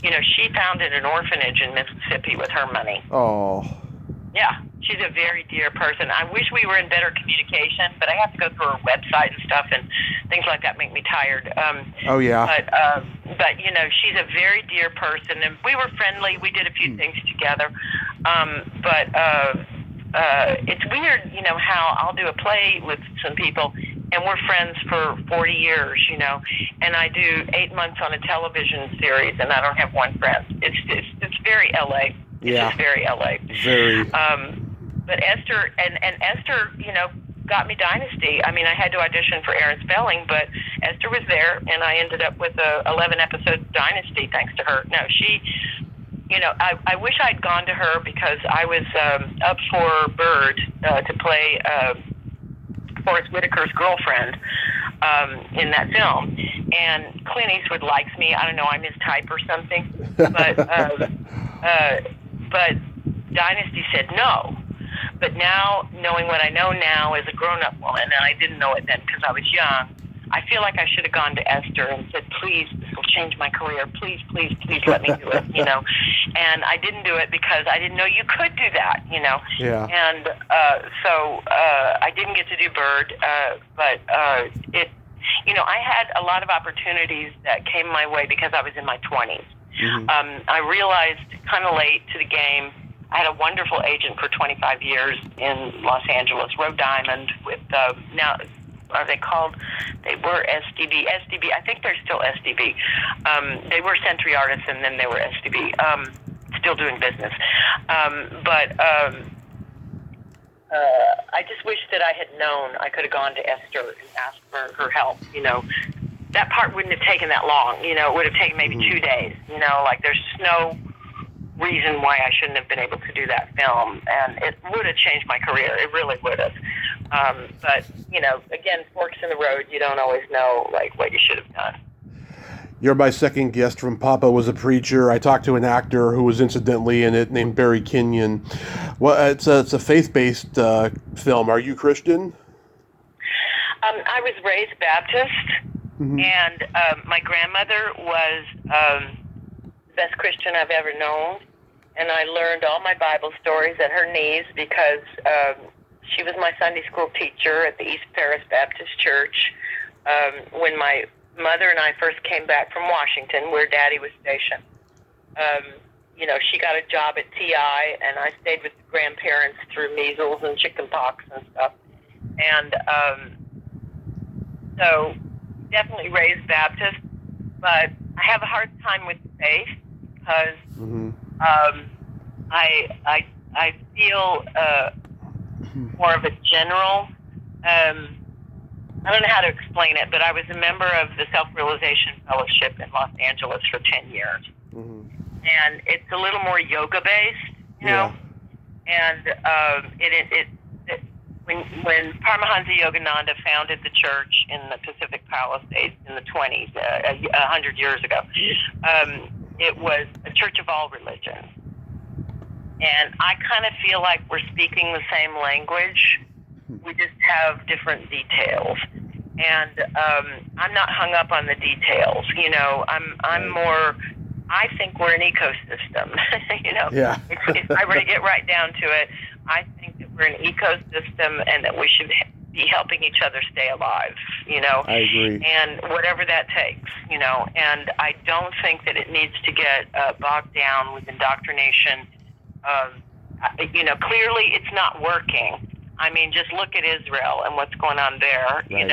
[SPEAKER 2] She founded an orphanage in Mississippi with her money.
[SPEAKER 1] Oh.
[SPEAKER 2] Yeah, she's a very dear person. I wish we were in better communication, but I have to go through her website and stuff, and things like that make me tired.
[SPEAKER 1] Oh, yeah.
[SPEAKER 2] But she's a very dear person, and we were friendly. We did a few things together. It's weird, how I'll do a play with some people, and we're friends for 40 years, and I do 8 months on a television series, and I don't have one friend. It's very LA. It's just very LA.
[SPEAKER 1] Very.
[SPEAKER 2] But Esther, and Esther, got me Dynasty. I mean, I had to audition for Aaron Spelling, but Esther was there, and I ended up with 11 episodes of Dynasty thanks to her. No, she, I wish I'd gone to her, because I was up for Bird to play Forrest Whitaker's girlfriend in that film. And Clint Eastwood likes me. I don't know, I'm his type or something. But Dynasty said no. But now, knowing what I know now as a grown-up woman, and I didn't know it then because I was young, I feel like I should have gone to Esther and said, please, this will change my career. Please, please, please let me do it, And I didn't do it because I didn't know you could do that,
[SPEAKER 1] Yeah.
[SPEAKER 2] And so I didn't get to do Bird, but I had a lot of opportunities that came my way because I was in my 20s. I realized kind of late to the game, I had a wonderful agent for 25 years in Los Angeles, Rhode Diamond, with now, are they called? They were SDB. I think they're still SDB. They were Century Artists, and then they were SDB. Still doing business. I just wish that I had known I could have gone to Esther and asked for her help. That part wouldn't have taken that long. It would have taken maybe 2 days. There's just no reason why I shouldn't have been able to do that film, and it would have changed my career. It really would have. But again, forks in the road. You don't always know what you should have done.
[SPEAKER 1] You're my second guest from Papa Was a Preacher. I talked to an actor who was incidentally in it named Barry Kenyon. Well, it's a faith-based film. Are you Christian?
[SPEAKER 2] I was raised Baptist, and my grandmother was the best Christian I've ever known, and I learned all my Bible stories at her knees because she was my Sunday school teacher at the East Paris Baptist Church. When my mother and I first came back from Washington, where Daddy was stationed, she got a job at TI, and I stayed with the grandparents through measles and chickenpox and stuff. And so definitely raised Baptist, but I have a hard time with faith because I feel more of a general. I don't know how to explain it, but I was a member of the Self-Realization Fellowship in Los Angeles for 10 years. And it's a little more yoga-based, you know? And when Paramahansa Yogananda founded the church in the Pacific Palisades in the 20s, 100 years ago, it was a church of all religions. And I kind of feel like we're speaking the same language. We just have different details. And I'm not hung up on the details. I'm more, I think we're an ecosystem. If I were to get right down to it, I think that we're an ecosystem and that we should be helping each other stay alive,
[SPEAKER 1] I agree.
[SPEAKER 2] And whatever that takes, and I don't think that it needs to get bogged down with indoctrination. Clearly it's not working. I mean, just look at Israel and what's going on there.
[SPEAKER 1] Right.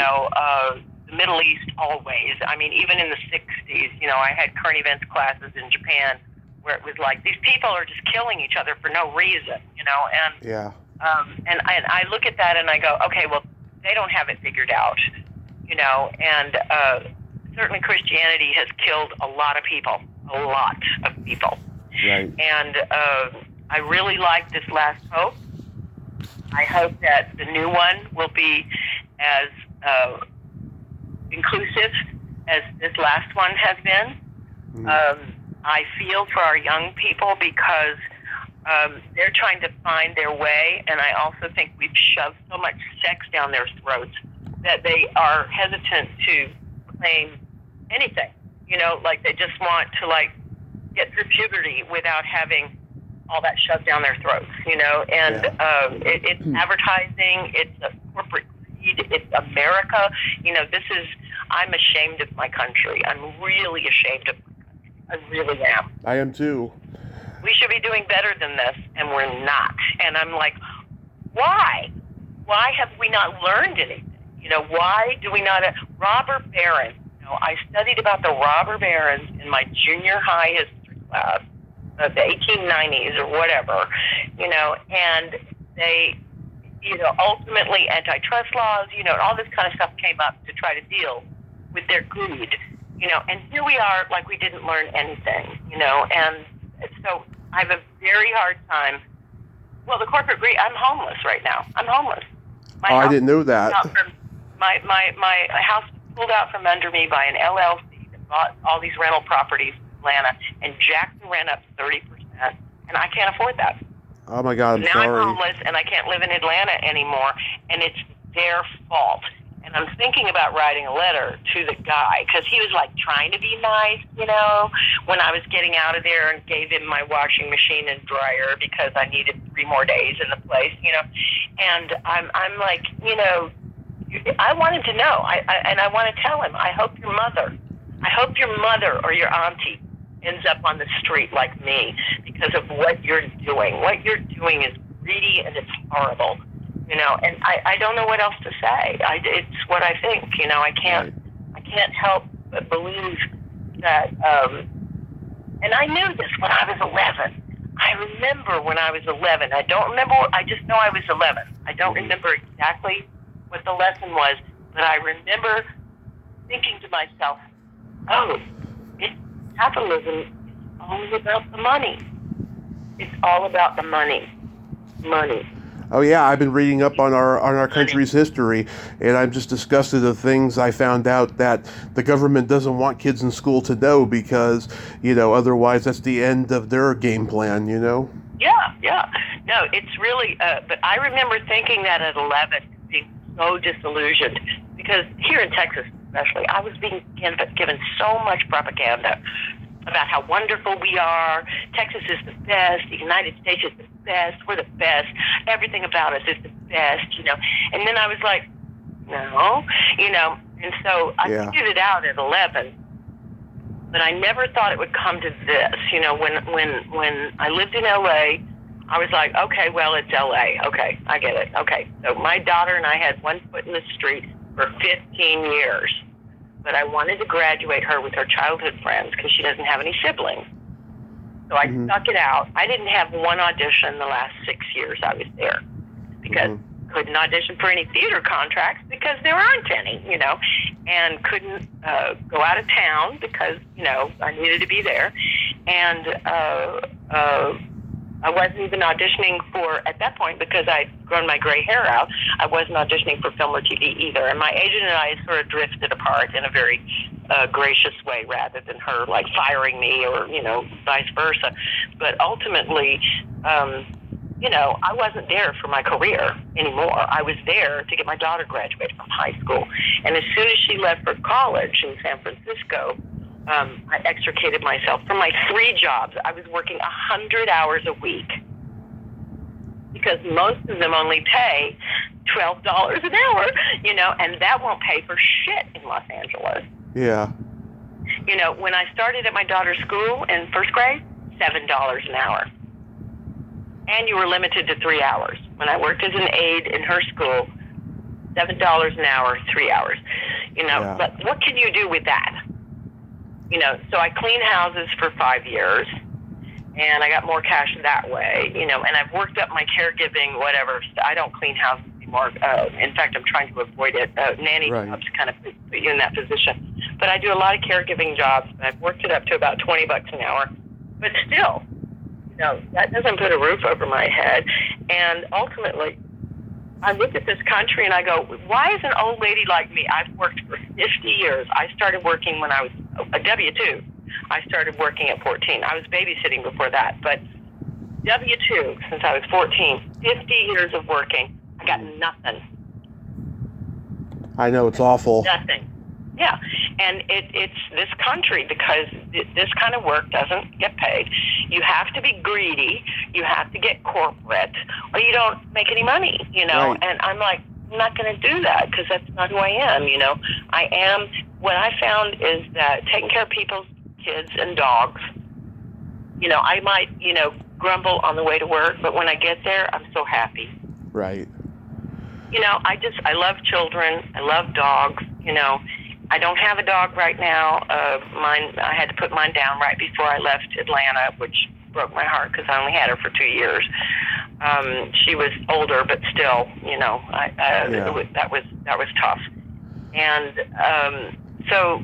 [SPEAKER 2] The Middle East always. I mean, even in the 60s, I had current events classes in Japan where it was like these people are just killing each other for no reason, and
[SPEAKER 1] Yeah.
[SPEAKER 2] and I look at that and I go, okay, well, they don't have it figured out, and certainly Christianity has killed a lot of people.
[SPEAKER 1] Right.
[SPEAKER 2] And I really like this last pope. I hope that the new one will be as inclusive as this last one has been. I feel for our young people because they're trying to find their way, and I also think we've shoved so much sex down their throats that they are hesitant to claim anything. Like they just want to get through puberty without having all that shoved down their throats, and it's advertising, it's a corporate greed, it's America. I'm ashamed of my country. I'm really ashamed of my country. I really am.
[SPEAKER 1] I am too.
[SPEAKER 2] We should be doing better than this, and we're not. And I'm like, why? Why have we not learned anything? Why do we not? Robber barons. I studied about the robber barons in my junior high history class of the 1890s or whatever, and they, ultimately antitrust laws, all this kind of stuff came up to try to deal with their greed, and here we are like we didn't learn anything, and so I have a very hard time. Well, the corporate greed, I'm homeless right now. I'm homeless.
[SPEAKER 1] I didn't know that.
[SPEAKER 2] My house was pulled out from under me by an LLC that bought all these rental properties in Atlanta and jacked the rent up 30%, and I can't afford that.
[SPEAKER 1] Oh my God,
[SPEAKER 2] now
[SPEAKER 1] sorry.
[SPEAKER 2] I'm homeless and I can't live in Atlanta anymore, and it's their fault. And I'm thinking about writing a letter to the guy because he was trying to be nice, when I was getting out of there, and gave him my washing machine and dryer because I needed 3 more days in the place, And I'm like, I wanted to know, and I want to tell him, I hope your mother or your auntie ends up on the street like me because of what you're doing. What you're doing is greedy and it's horrible, and I don't know what else to say. It's what I think, I can't help but believe that, and I knew this when I was 11. I remember when I was 11. I don't remember, I just know I was 11. I don't remember exactly what the lesson was, but I remember thinking to myself, capitalism is all about the money. It's all about the money. Money.
[SPEAKER 1] Oh yeah, I've been reading up on our country's history, and I'm just disgusted of things I found out that the government doesn't want kids in school to know because, otherwise that's the end of their game plan,
[SPEAKER 2] Yeah. No, it's really, but I remember thinking that at 11, being so disillusioned, because here in Texas especially, I was being given so much propaganda about how wonderful we are. Texas is the best. The United States is the best. We're the best. Everything about us is the best, And then I was like, no, And so I figured it out at 11. But I never thought it would come to this. When I lived in L.A., I was like, okay, well, it's L.A. Okay, I get it. Okay, so my daughter and I had one foot in the street for 15 years. But I wanted to graduate her with her childhood friends because she doesn't have any siblings. So I stuck it out. I didn't have one audition the last 6 years I was there because couldn't audition for any theater contracts because there aren't any, and couldn't go out of town because, I needed to be there. And I wasn't even auditioning for, at that point, because I'd grown my gray hair out, I wasn't auditioning for film or TV either. And my agent and I sort of drifted apart in a very gracious way rather than her, firing me or, vice versa. But ultimately, I wasn't there for my career anymore. I was there to get my daughter graduated from high school. And as soon as she left for college in San Francisco, I extricated myself from my 3 jobs. I was working 100 hours a week because most of them only pay $12 an hour, and that won't pay for shit in Los Angeles.
[SPEAKER 1] Yeah.
[SPEAKER 2] When I started at my daughter's school in first grade, $7 an hour. And you were limited to 3 hours. When I worked as an aide in her school, $7 an hour, 3 hours. But what can you do with that? So I cleaned houses for 5 years, and I got more cash that way, and I've worked up my caregiving, whatever. I don't clean houses anymore. In fact, I'm trying to avoid it. Nanny jobs kind of put you in that position. But I do a lot of caregiving jobs, and I've worked it up to about $20 an hour. But still, that doesn't put a roof over my head. And ultimately, I look at this country and I go, why is an old lady like me? I've worked for 50 years. I started working when I was a W-2. I started working at 14. I was babysitting before that. But W-2, since I was 14, 50 years of working, I got nothing.
[SPEAKER 1] I know, it's awful.
[SPEAKER 2] Nothing. Yeah. And it's this country, because this kind of work doesn't get paid. You have to be greedy. You have to get corporate, or you don't make any money,
[SPEAKER 1] Right.
[SPEAKER 2] And I'm like, I'm not going to do that, because that's not who I am, I am, what I found is that taking care of people's kids and dogs, I might, grumble on the way to work, but when I get there, I'm so happy.
[SPEAKER 1] Right.
[SPEAKER 2] I love children. I love dogs, I don't have a dog right now. I had to put mine down right before I left Atlanta, which broke my heart because I only had her for 2 years. She was older, but still, that was tough. And so,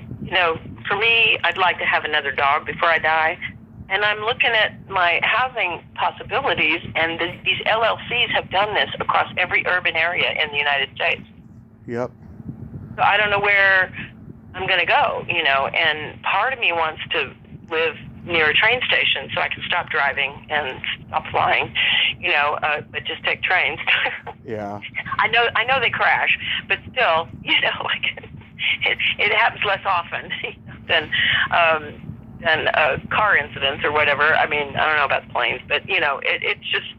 [SPEAKER 2] for me, I'd like to have another dog before I die. And I'm looking at my housing possibilities, and these LLCs have done this across every urban area in the United States.
[SPEAKER 1] Yep.
[SPEAKER 2] So I don't know where I'm going to go, and part of me wants to live near a train station so I can stop driving and stop flying, but just take trains.
[SPEAKER 1] Yeah.
[SPEAKER 2] I know they crash, but still, it happens less often than car incidents or whatever. I mean, I don't know about planes, but it's just.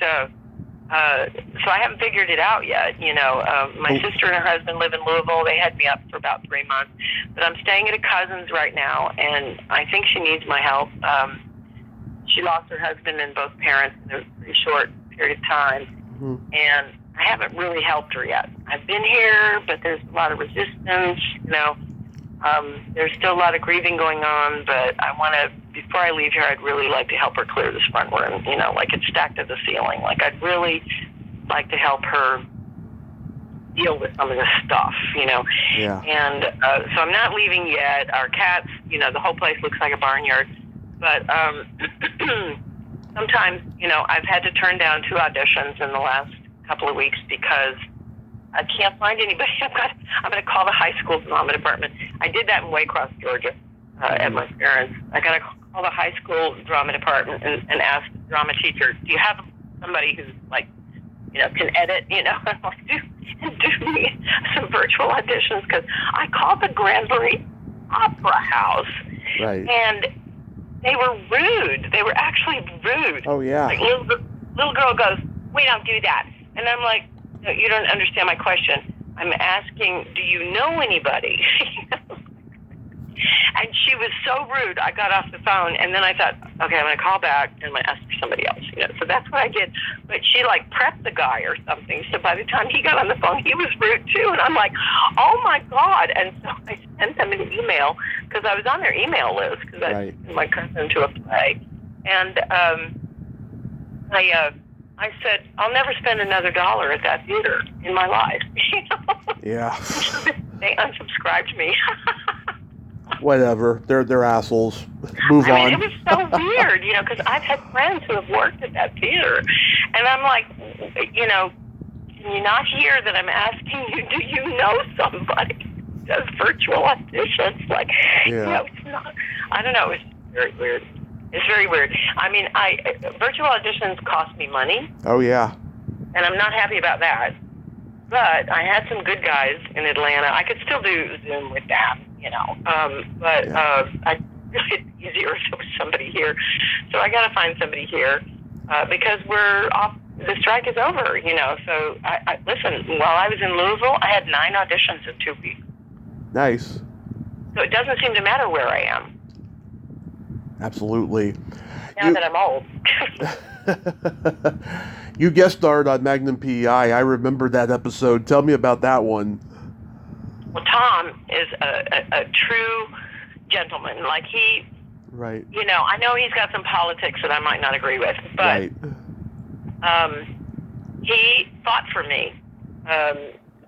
[SPEAKER 2] So I haven't figured it out yet. My sister and her husband live in Louisville. They had me up for about 3 months, but I'm staying at a cousin's right now, and I think she needs my help. She lost her husband and both parents in a pretty short period of time, and I haven't really helped her yet. I've been here, but there's a lot of resistance. There's still a lot of grieving going on, but I want to, before I leave here, I'd really like to help her clear this front room, like it's stacked to the ceiling. Like, I'd really like to help her deal with some of this stuff,
[SPEAKER 1] Yeah.
[SPEAKER 2] And so I'm not leaving yet. Our cats, the whole place looks like a barnyard. But sometimes, I've had to turn down 2 auditions in the last couple of weeks because I can't find anybody. I'm going to call the high school drama department. I did that in Waycross, Georgia, at my parents'. I got to call the high school drama department and ask the drama teacher, do you have somebody who's can edit, and do me some virtual auditions? Because I called the Granbury Opera House,
[SPEAKER 1] Right.
[SPEAKER 2] and they were rude. They were actually rude.
[SPEAKER 1] Oh, yeah.
[SPEAKER 2] Like, little girl goes, we don't do that. And I'm like, no, you don't understand my question. I'm asking, do you know anybody? And she was so rude. I got off the phone, and then I thought, okay, I'm going to call back and I'm going to ask for somebody else. So that's what I did. But she prepped the guy or something. So by the time he got on the phone, he was rude too. And I'm like, oh my God. And so I sent them an email because I was on their email list because I sent my cousin to a play. And I said, I'll never spend another dollar at that theater in my life.
[SPEAKER 1] Yeah.
[SPEAKER 2] They unsubscribed me.
[SPEAKER 1] Whatever. They're assholes. Move on.
[SPEAKER 2] I mean, it was so weird, because I've had friends who have worked at that theater. And I'm like, can you not hear that I'm asking you, do you know somebody who does virtual auditions? It's not, I don't know, it's very weird. It's very weird. I mean, virtual auditions cost me money.
[SPEAKER 1] Oh, yeah.
[SPEAKER 2] And I'm not happy about that. But I had some good guys in Atlanta. I could still do Zoom with them, but it's easier with somebody here. So I got to find somebody here because we're off. The strike is over, So I listen. While I was in Louisville, I had 9 auditions in 2 weeks.
[SPEAKER 1] Nice.
[SPEAKER 2] So it doesn't seem to matter where I am.
[SPEAKER 1] Absolutely.
[SPEAKER 2] Now that I'm old.
[SPEAKER 1] You guest starred on Magnum PEI. I remember that episode. Tell me about that one.
[SPEAKER 2] Well, Tom is a true gentleman.
[SPEAKER 1] Right.
[SPEAKER 2] You know, I know he's got some politics that I might not agree with, but he fought for me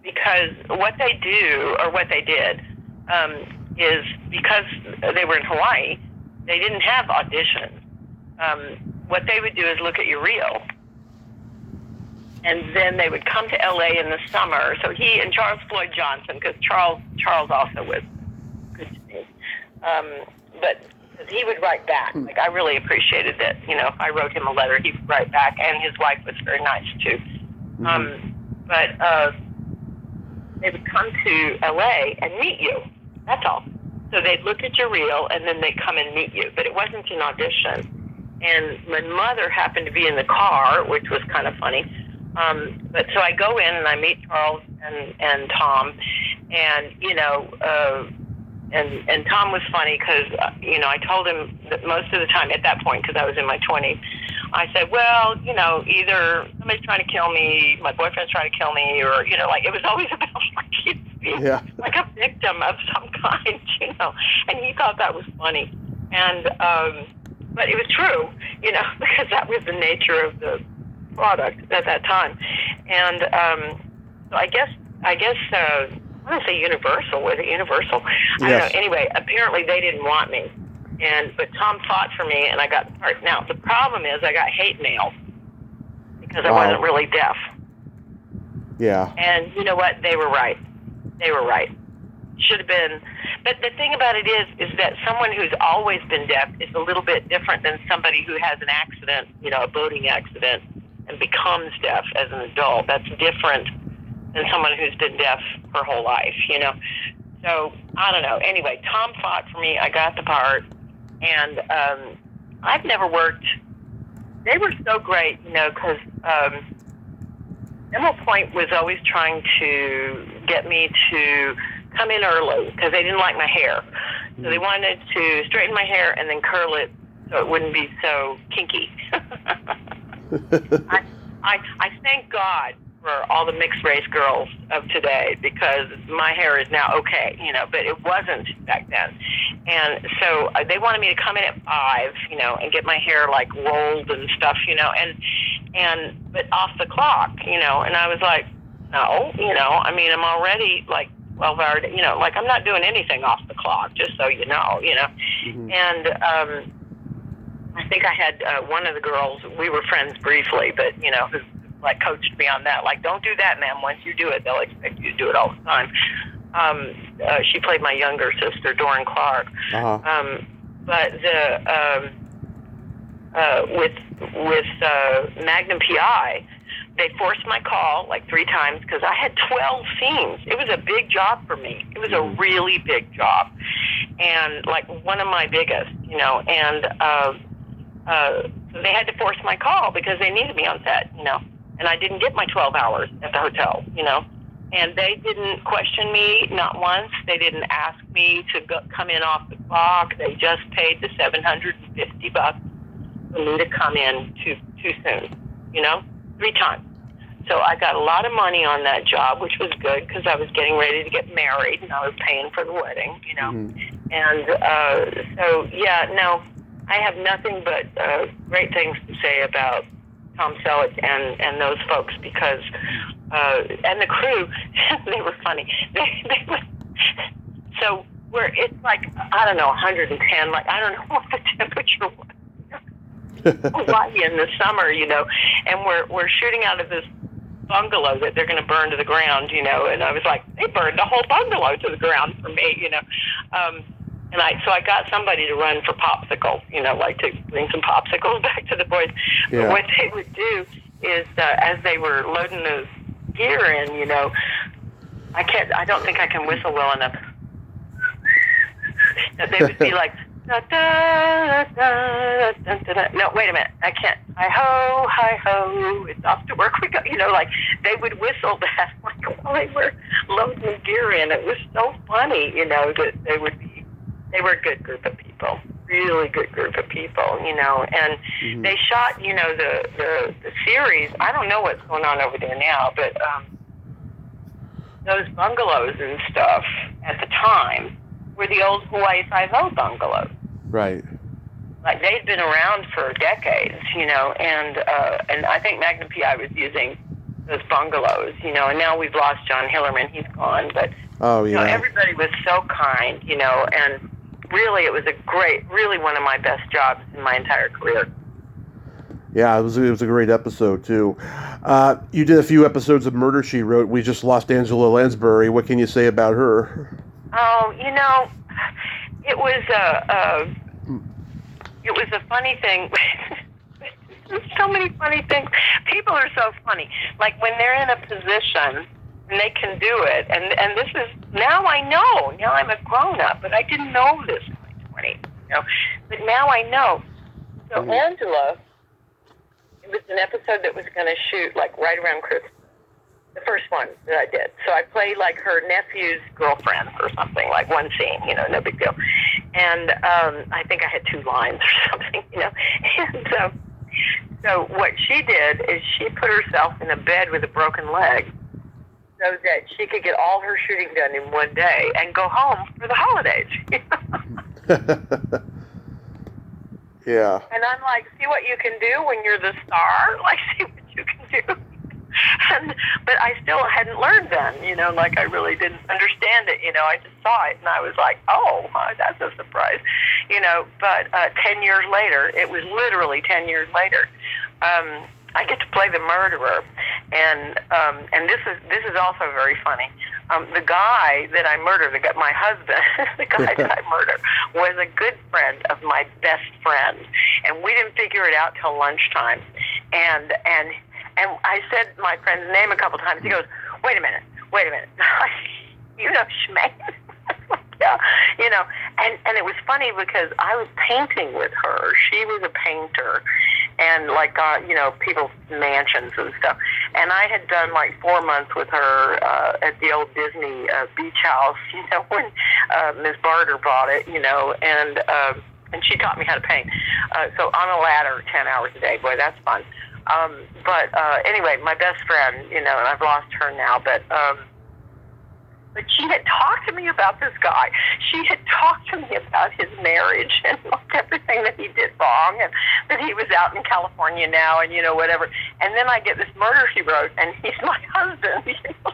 [SPEAKER 2] because what they do, or what they did, is because they were in Hawaii, they didn't have auditions. What they would do is look at your reel, and then they would come to L.A. in the summer. So he and Charles Floyd Johnson, because Charles also was good to me, but he would write back. Like, I really appreciated that. You know, if I wrote him a letter, he would write back, and his wife was very nice too. But they would come to L.A. and meet you. That's all. So they'd look at your reel, and then they'd come and meet you. But it wasn't an audition. And my mother happened to be in the car, which was kind of funny. But so I go in and I meet Charles and Tom, and you know, and Tom was funny because you know, I told him that most of the time at that point, because I was in my 20s, I said, well, you know, either somebody's trying to kill me, my boyfriend's trying to kill me, or you know, like it was always about like being like a victim of some kind, you know. And he thought that was funny, and but it was true, you know, because that was the nature of the product at that time. And so I guess I want to say Universal. Was it Universal? I don't know. Anyway, apparently they didn't want me, but Tom fought for me, and I got the part. Now the problem is I got hate mail because I wasn't really deaf.
[SPEAKER 1] Yeah.
[SPEAKER 2] And you know what? They were right. They were right. Should have been. But the thing about it is that someone who's always been deaf is a little bit different than somebody who has an accident, you know, a boating accident, and becomes deaf as an adult. That's different than someone who's been deaf her whole life, you know. So, I don't know. Anyway, Tom fought for me. I got the part. And I've never worked. They were so great, you know, because Emerald Point was always trying to get me to come in early because they didn't like my hair. So they wanted to straighten my hair and then curl it so it wouldn't be so kinky. I thank God for all the mixed race girls of today, because my hair is now okay, you know, but it wasn't back then. And so they wanted me to come in at 5, you know, and get my hair like rolled and stuff, you know, but off the clock, you know. And I was like, no, you know, I mean, I'm already like 12 hours, you know, like I'm not doing anything off the clock, just so you know. And I think I had one of the girls, we were friends briefly, but, you know, who like coached me on that. Like, don't do that, ma'am. Once you do it, they'll expect you to do it all the time. She played my younger sister, Doran Clark. But with Magnum PI, they forced my call like 3 times because I had 12 scenes. It was a big job for me. It was a really big job, and like one of my biggest, you know. And so they had to force my call because they needed me on set, you know. And I didn't get my 12 hours at the hotel, you know. And they didn't question me, not once. They didn't ask me to come in off the clock. They just paid the $750 for me to come in too soon, you know, 3 times. So I got a lot of money on that job, which was good because I was getting ready to get married and I was paying for the wedding, you know. And so, yeah, no, I have nothing but great things to say about Tom Selleck and those folks, because and the crew, they were funny. They were, so it's like, I don't know, 110, like I don't know what the temperature was. Hawaii in the summer, you know, and we're shooting out of this bungalow that they're going to burn to the ground, you know. And I was like, they burned the whole bungalow to the ground for me, you know. And I got somebody to run for popsicles, you know, like to bring some popsicles back to the boys. Yeah. But what they would do is, as they were loading the gear in, you know, I don't think I can whistle well enough. That they would be like, da, da, da, da, da, da, da. No, wait a minute, I can't. Hi ho, it's off to work we go. You know, like they would whistle that like while they were loading the gear in. It was so funny, you know, that they were a good group of people, really good group of people, you know. And they shot, you know, the series. I don't know what's going on over there now, but those bungalows and stuff at the time were the old Hawaii Five-0 bungalows.
[SPEAKER 1] Right.
[SPEAKER 2] like they'd been around for decades, you know, and I think Magnum PI was using those bungalows, you know, and now we've lost John Hillerman, he's gone, but you know, everybody was so kind, you know, and really it was really one of my best jobs in my entire career.
[SPEAKER 1] Yeah, it was a great episode too. You did a few episodes of Murder, She Wrote. We just lost Angela Lansbury. What can you say about her?
[SPEAKER 2] Oh, you know, it was a funny thing. So many funny things. People are so funny. Like when they're in a position and they can do it, and this is, now I know. Now I'm a grown up, but I didn't know this in my 20s, you know. But now I know. So Angela, it was an episode that was going to shoot like right around Christmas. The first one that I did. So I played like her nephew's girlfriend or something, like one scene, you know, no big deal. And I think I had 2 lines or something, you know. And so what she did is she put herself in a bed with a broken leg so that she could get all her shooting done in one day and go home for the holidays. You know?
[SPEAKER 1] Yeah.
[SPEAKER 2] And I'm like, see what you can do when you're the star? Like, see what you can do. But I still hadn't learned then, you know, like I really didn't understand it, you know, I just saw it and I was like, oh, that's a surprise, you know, but 10 years later, it was literally 10 years later, I get to play the murderer, and this is also very funny. The guy that I murdered, my husband, the guy that I murdered, was a good friend of my best friend, and we didn't figure it out till lunchtime, and I said my friend's name a couple times. He goes, wait a minute. You know Schmaine? Yeah, you know, and it was funny because I was painting with her. She was a painter, and like, you know, people's mansions and stuff. And I had done like 4 months with her at the old Disney beach house, you know, when Ms. Barter bought it, you know, and she taught me how to paint. So on a ladder, 10 hours a day. Boy, that's fun. But anyway, my best friend, you know, and I've lost her now, but she had talked to me about this guy. She had talked to me about his marriage and like everything that he did wrong, and that he was out in California now, and you know, whatever. And then I get this Murder, She Wrote, and he's my husband. You know,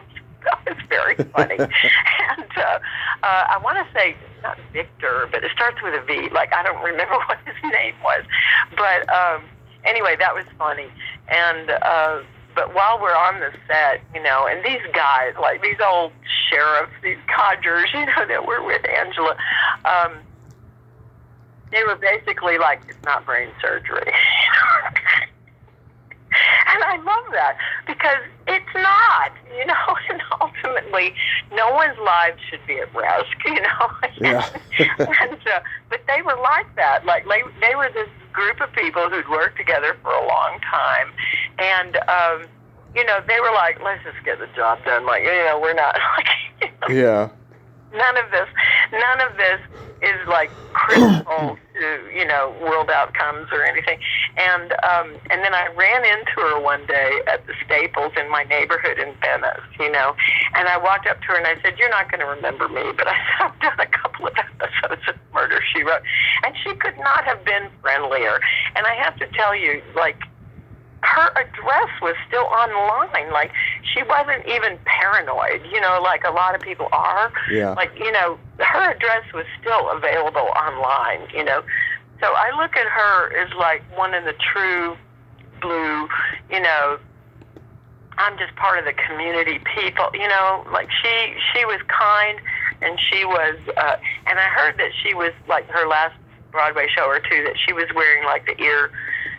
[SPEAKER 2] it's very funny. And I want to say not Victor, but it starts with a V. Like I don't remember what his name was, but anyway, that was funny. And but while we're on the set, you know, and these guys, like these old sheriffs, these codgers, you know, that were with Angela, they were basically like, it's not brain surgery. And I love that because it's not, you know, and ultimately no one's lives should be at risk, you know.
[SPEAKER 1] Yeah.
[SPEAKER 2] But they were like that. Like they were this group of people who'd worked together for a long time. And, you know, they were like, let's just get the job done. Like, you know, we're not like, you know,
[SPEAKER 1] yeah.
[SPEAKER 2] None of this is like critical to, you know, world outcomes or anything. And then I ran into her one day at the Staples in my neighborhood in Venice, you know, and I walked up to her and I said, you're not going to remember me, but I said, I've done a couple of episodes of Murder, She Wrote. And she could not have been friendlier. And I have to tell you, like, her address was still online. Like, she wasn't even paranoid, you know, like a lot of people are.
[SPEAKER 1] Yeah.
[SPEAKER 2] Like, you know, her address was still available online, you know. So I look at her as like one of the true blue, you know, I'm just part of the community people, you know, like she was kind, and she was, and I heard that she was, like, her last Broadway show or two, that she was wearing like the ear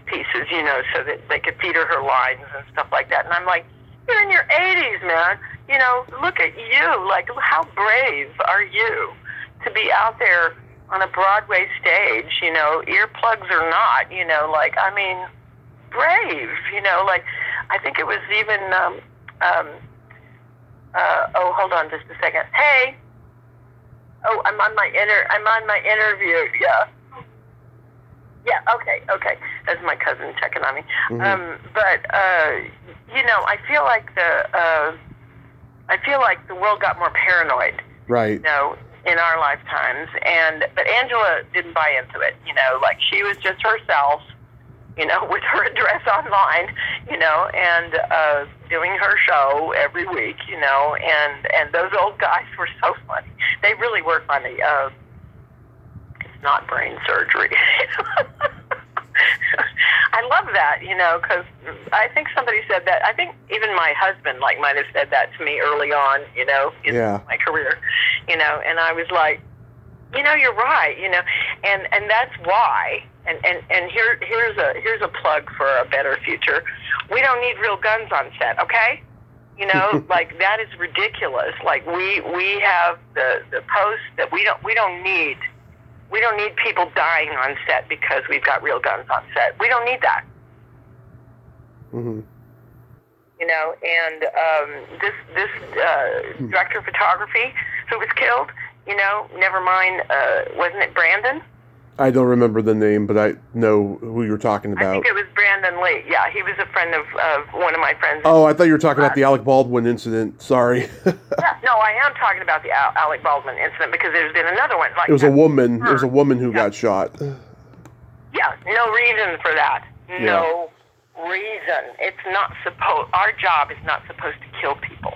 [SPEAKER 2] pieces, you know, so that they could feed her lines and stuff like that. And I'm like, you're in your 80s, man. You know, look at you. Like, how brave are you to be out there on a Broadway stage, you know, earplugs or not, you know, like, I mean, brave, you know, like, I think it was even, oh, hold on just a second. Hey. Oh, I'm on my interview. Yeah. Yeah, okay. That's my cousin checking on me.
[SPEAKER 1] Mm-hmm.
[SPEAKER 2] You know, I feel like the world got more paranoid.
[SPEAKER 1] Right.
[SPEAKER 2] You know, in our lifetimes. But Angela didn't buy into it, like she was just herself, with her address online, and doing her show every week, and those old guys were so funny. They really were funny. It's not brain surgery. I love that, because I think somebody said that. I think even my husband, might have said that to me early on, in my career, and I was like, you're right, and that's why. And here's a plug for a better future. We don't need real guns on set, okay? That is ridiculous. We have the post that we don't need. We don't need people dying on set because we've got real guns on set. We don't need that.
[SPEAKER 1] Mm-hmm.
[SPEAKER 2] And this director of photography who was killed, never mind, wasn't it Brandon?
[SPEAKER 1] I don't remember the name, but I know who you're talking about.
[SPEAKER 2] I think it was Brandon Lee. Yeah, he was a friend of one of my friends.
[SPEAKER 1] Oh, I thought you were talking about the Alec Baldwin incident. Sorry.
[SPEAKER 2] Yeah, no, I am talking about the Alec Baldwin incident because there's been another one.
[SPEAKER 1] It was a woman. It was a woman who got shot.
[SPEAKER 2] Yeah, no reason for that. No reason. It's not supposed. Our job is not supposed to kill people.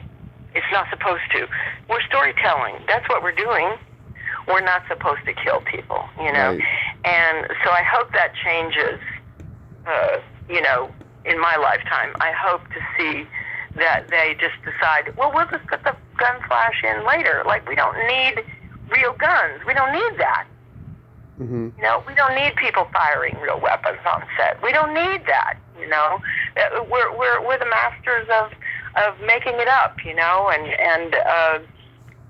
[SPEAKER 2] It's not supposed to. We're storytelling. That's what we're doing. We're not supposed to kill people,
[SPEAKER 1] Right.
[SPEAKER 2] And so I hope that changes, in my lifetime. I hope to see that they just decide, well, we'll just put the gun flash in later. We don't need real guns. We don't need that.
[SPEAKER 1] Mm-hmm.
[SPEAKER 2] We don't need people firing real weapons on set. We don't need that, We're the masters of making it up, and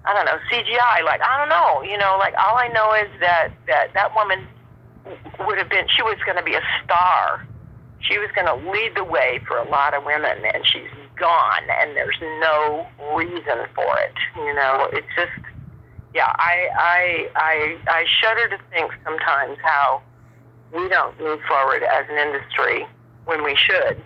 [SPEAKER 2] I don't know, CGI, I don't know, all I know is that woman she was going to be a star. She was going to lead the way for a lot of women, and she's gone, and there's no reason for it, it's just, I shudder to think sometimes how we don't move forward as an industry when we should.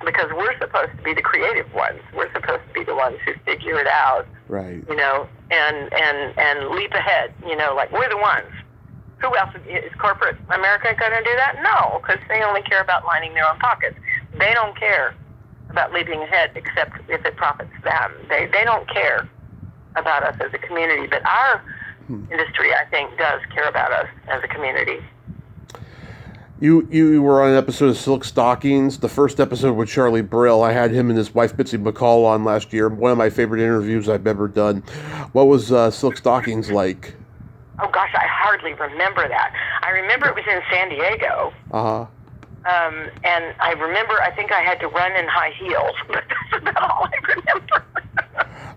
[SPEAKER 2] Because we're supposed to be the creative ones. We're supposed to be the ones who figure it out.
[SPEAKER 1] Right.
[SPEAKER 2] And leap ahead. We're the ones. Who else is corporate America going to do that? No, because they only care about lining their own pockets. They don't care about leaping ahead except if it profits them. They don't care about us as a community. But our industry, I think, does care about us as a community.
[SPEAKER 1] You were on an episode of Silk Stockings, the first episode with Charlie Brill. I had him and his wife Bitsy McCall on last year. One of my favorite interviews I've ever done. What was Silk Stockings like?
[SPEAKER 2] Oh gosh, I hardly remember that. I remember it was in San Diego.
[SPEAKER 1] Uh-huh.
[SPEAKER 2] And I remember I think I had to run in high heels, but that's about all I remember.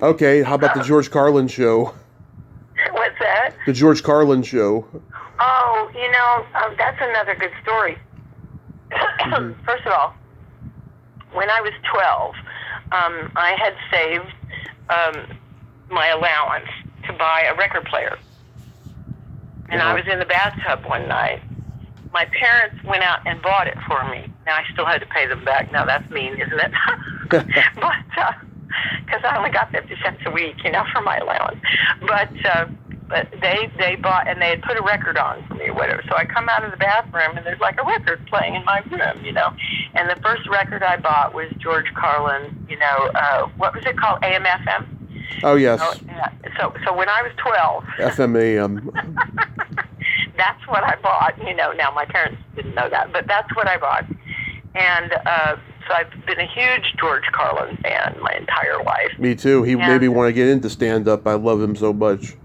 [SPEAKER 1] Okay, how about the George Carlin Show?
[SPEAKER 2] What's that?
[SPEAKER 1] The George Carlin Show.
[SPEAKER 2] Oh, that's another good story. Mm-hmm. First of all, when I was 12, I had saved my allowance to buy a record player. And I was in the bathtub one night. My parents went out and bought it for me. Now, I still had to pay them back. Now, that's mean, isn't it? But, because I only got 50 cents a week, for my allowance. But they bought, and they had put a record on for me or whatever. So I come out of the bathroom, and there's a record playing in my room, And the first record I bought was George Carlin, what was it called? AM/FM?
[SPEAKER 1] Oh, yes.
[SPEAKER 2] So when I was 12.
[SPEAKER 1] FM/AM.
[SPEAKER 2] That's what I bought, Now, my parents didn't know that, but that's what I bought. And so I've been a huge George Carlin fan my entire life.
[SPEAKER 1] Me too. He made me want to get into stand-up. I love him so much.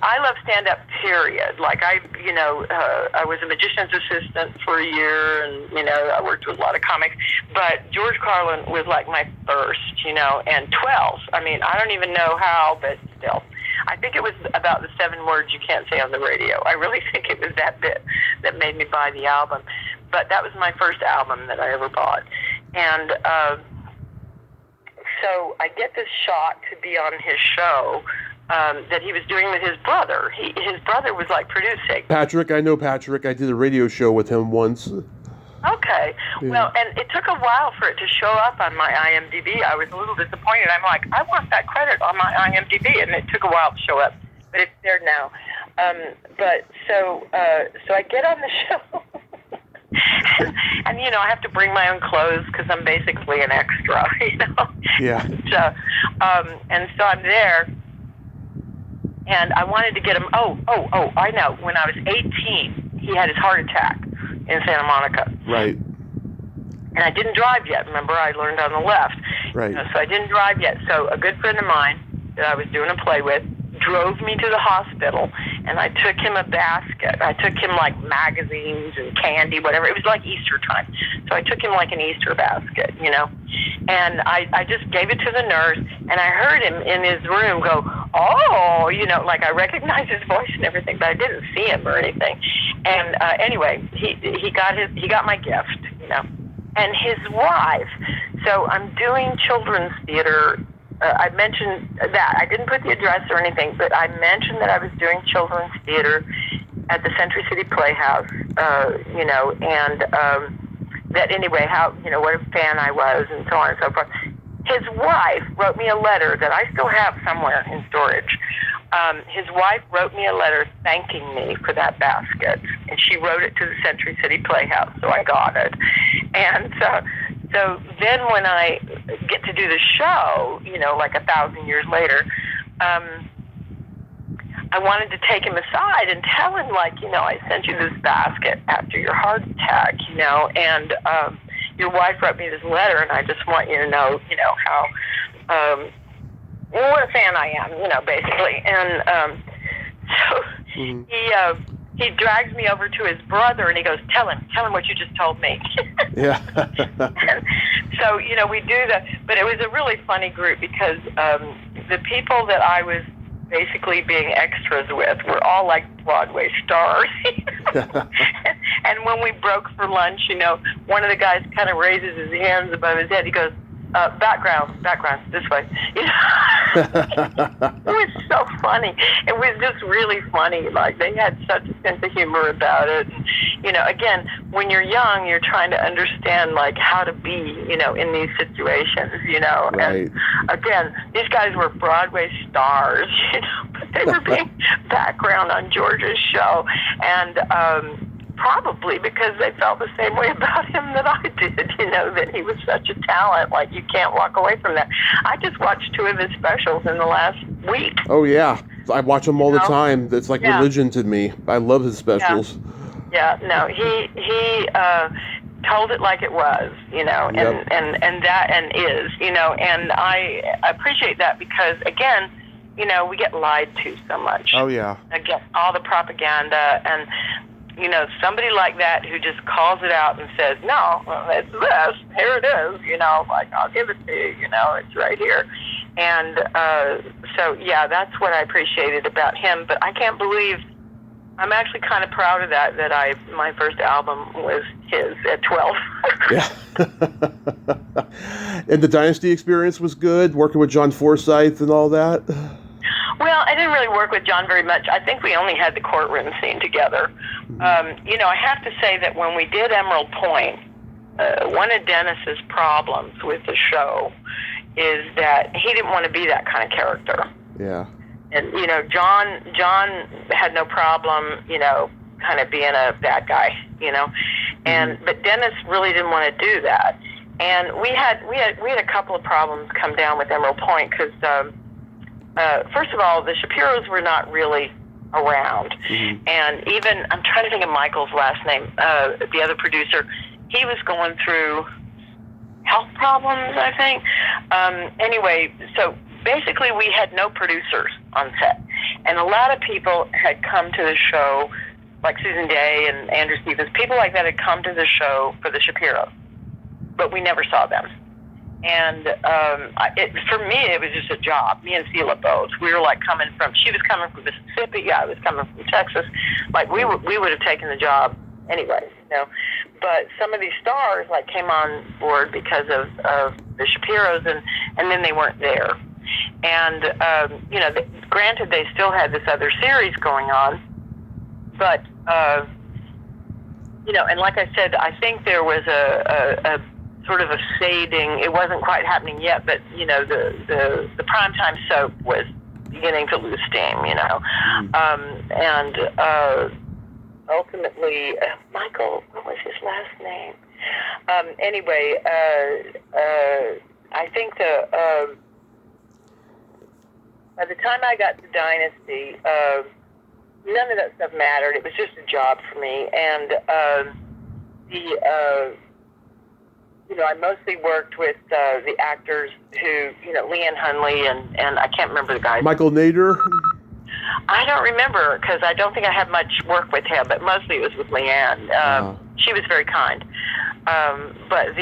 [SPEAKER 2] I love stand-up, period. I was a magician's assistant for a year, and, I worked with a lot of comics. But George Carlin was my first, and 12. I mean, I don't even know how, but still. I think it was about the 7 words you can't say on the radio. I really think it was that bit that made me buy the album. But that was my first album that I ever bought. And so I get this shot to be on his show that he was doing with his brother. His brother was producing.
[SPEAKER 1] Patrick, I know Patrick. I did a radio show with him once.
[SPEAKER 2] Okay. Yeah. Well, and it took a while for it to show up on my IMDb. I was a little disappointed. I'm like, I want that credit on my IMDb, and it took a while to show up. but it's there now. But so I get on the show, and I have to bring my own clothes because I'm basically an extra,
[SPEAKER 1] Yeah.
[SPEAKER 2] So, and so I'm there, and I wanted to get him. Oh! I know. When I was 18, he had his heart attack in Santa Monica.
[SPEAKER 1] Right.
[SPEAKER 2] And I didn't drive yet. Remember, I learned on the left.
[SPEAKER 1] Right.
[SPEAKER 2] So I didn't drive yet. So a good friend of mine that I was doing a play with drove me to the hospital, and I took him a basket. I took him like magazines and candy, whatever. It was like Easter time. So I took him like an Easter basket, And I just gave it to the nurse, and I heard him in his room go, oh, like I recognized his voice and everything, but I didn't see him or anything. And anyway, he got my gift, And his wife, so I'm doing children's theater. I mentioned that. I didn't put the address or anything, but I mentioned that I was doing children's theater at the Century City Playhouse, and that anyway, what a fan I was, and so on and so forth. His wife wrote me a letter that I still have somewhere in storage. His wife wrote me a letter thanking me for that basket, and she wrote it to the Century City Playhouse, so I got it. And so then when I get to do the show, like 1,000 years later, I wanted to take him aside and tell him, like, I sent you this basket after your heart attack, and your wife wrote me this letter, and I just want you to know, how what a fan I am, basically. And so he drags me over to his brother, and he goes, tell him what you just told me.
[SPEAKER 1] Yeah.
[SPEAKER 2] And so, we do that. But it was a really funny group because the people that I was basically being extras with were all like Broadway stars. And when we broke for lunch, one of the guys kind of raises his hands above his head. He goes, background, this way. It was so funny. It was just really funny. Like, they had such a sense of humor about it. And, again, when you're young, you're trying to understand, like, how to be, in these situations,
[SPEAKER 1] Right.
[SPEAKER 2] And, again, these guys were Broadway stars, but they were being background on George's show. And, probably because they felt the same way about him that I did, that he was such a talent. Like, you can't walk away from that. I just watched 2 of his specials in the last week.
[SPEAKER 1] Oh, yeah. I watch them all the time. It's like religion to me. I love his specials.
[SPEAKER 2] Yeah, no, he told it like it was, and that and is, and I appreciate that because, again, we get lied to so much.
[SPEAKER 1] Oh, yeah.
[SPEAKER 2] Again, all the propaganda and, somebody like that who just calls it out and says, no, it's this, here it is, like, I'll give it to you, it's right here. And so, yeah, that's what I appreciated about him. But I can't believe, I'm actually kind of proud of that my first album was his at 12.
[SPEAKER 1] Yeah. And the Dynasty experience was good, working with John Forsythe and all that?
[SPEAKER 2] Well, I didn't really work with John very much. I think we only had the courtroom scene together. I have to say that when we did Emerald Point, one of Dennis's problems with the show is that he didn't want to be that kind of character.
[SPEAKER 1] Yeah.
[SPEAKER 2] And, John had no problem, kind of being a bad guy, and, but Dennis really didn't want to do that. And we had a couple of problems come down with Emerald Point because, first of all, the Shapiros were not really around. And even, I'm trying to think of Michael's last name, the other producer, he was going through health problems, I think. Anyway, so basically we had no producers on set. And a lot of people had come to the show, like Susan Day and Andrew Stevens, people like that had come to the show for the Shapiros, but we never saw them. And for me, it was just a job. Me and Sheila both. We were like she was coming from Mississippi, I was coming from Texas. Like, we would have taken the job anyway, But some of these stars, like, came on board because of the Shapiros, and then they weren't there. And, granted, they still had this other series going on, but, and like I said, I think there was a sort of a fading. It wasn't quite happening yet, but, the primetime soap was beginning to lose steam, and ultimately, Michael, what was his last name? Anyway, I think by the time I got to Dynasty, none of that stuff mattered. It was just a job for me, and I mostly worked with the actors who, Leanne Hunley and I can't remember the guy.
[SPEAKER 1] Michael Nader?
[SPEAKER 2] I don't remember, because I don't think I had much work with him, but mostly it was with Leanne. She was very kind. But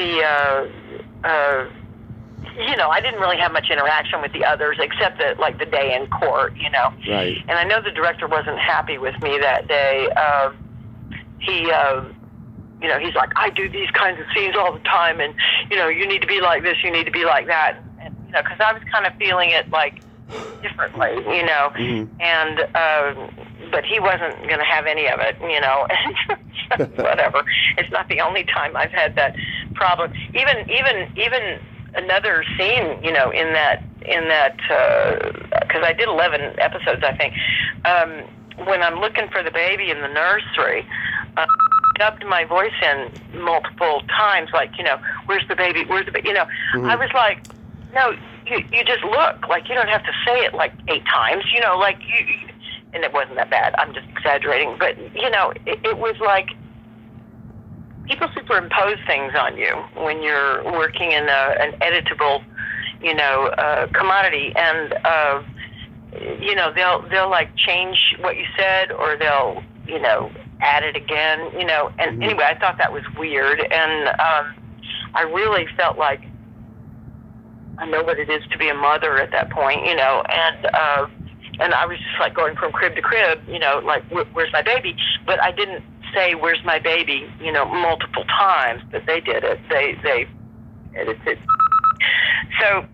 [SPEAKER 2] I didn't really have much interaction with the others, except that, like, the day in court,
[SPEAKER 1] Right.
[SPEAKER 2] And I know the director wasn't happy with me that day. He's like, I do these kinds of scenes all the time, and, you need to be like this, you need to be like that. And, because I was kind of feeling it, like, differently, and, but he wasn't going to have any of it, whatever. It's not the only time I've had that problem. Even another scene, in that, because I did 11 episodes, I think, when I'm looking for the baby in the nursery, dubbed my voice in multiple times, like, where's the baby, I was like, no, you just look, like, you don't have to say it like 8 times, like, and it wasn't that bad, I'm just exaggerating, but, it was like, people superimpose things on you when you're working in an editable, commodity, and, they'll like change what you said, or they'll, add it again, and anyway, I thought that was weird, and I really felt like I know what it is to be a mother at that point, and I was just like going from crib to crib, like, where's my baby? But I didn't say, where's my baby, multiple times, but they did it. They edited. So,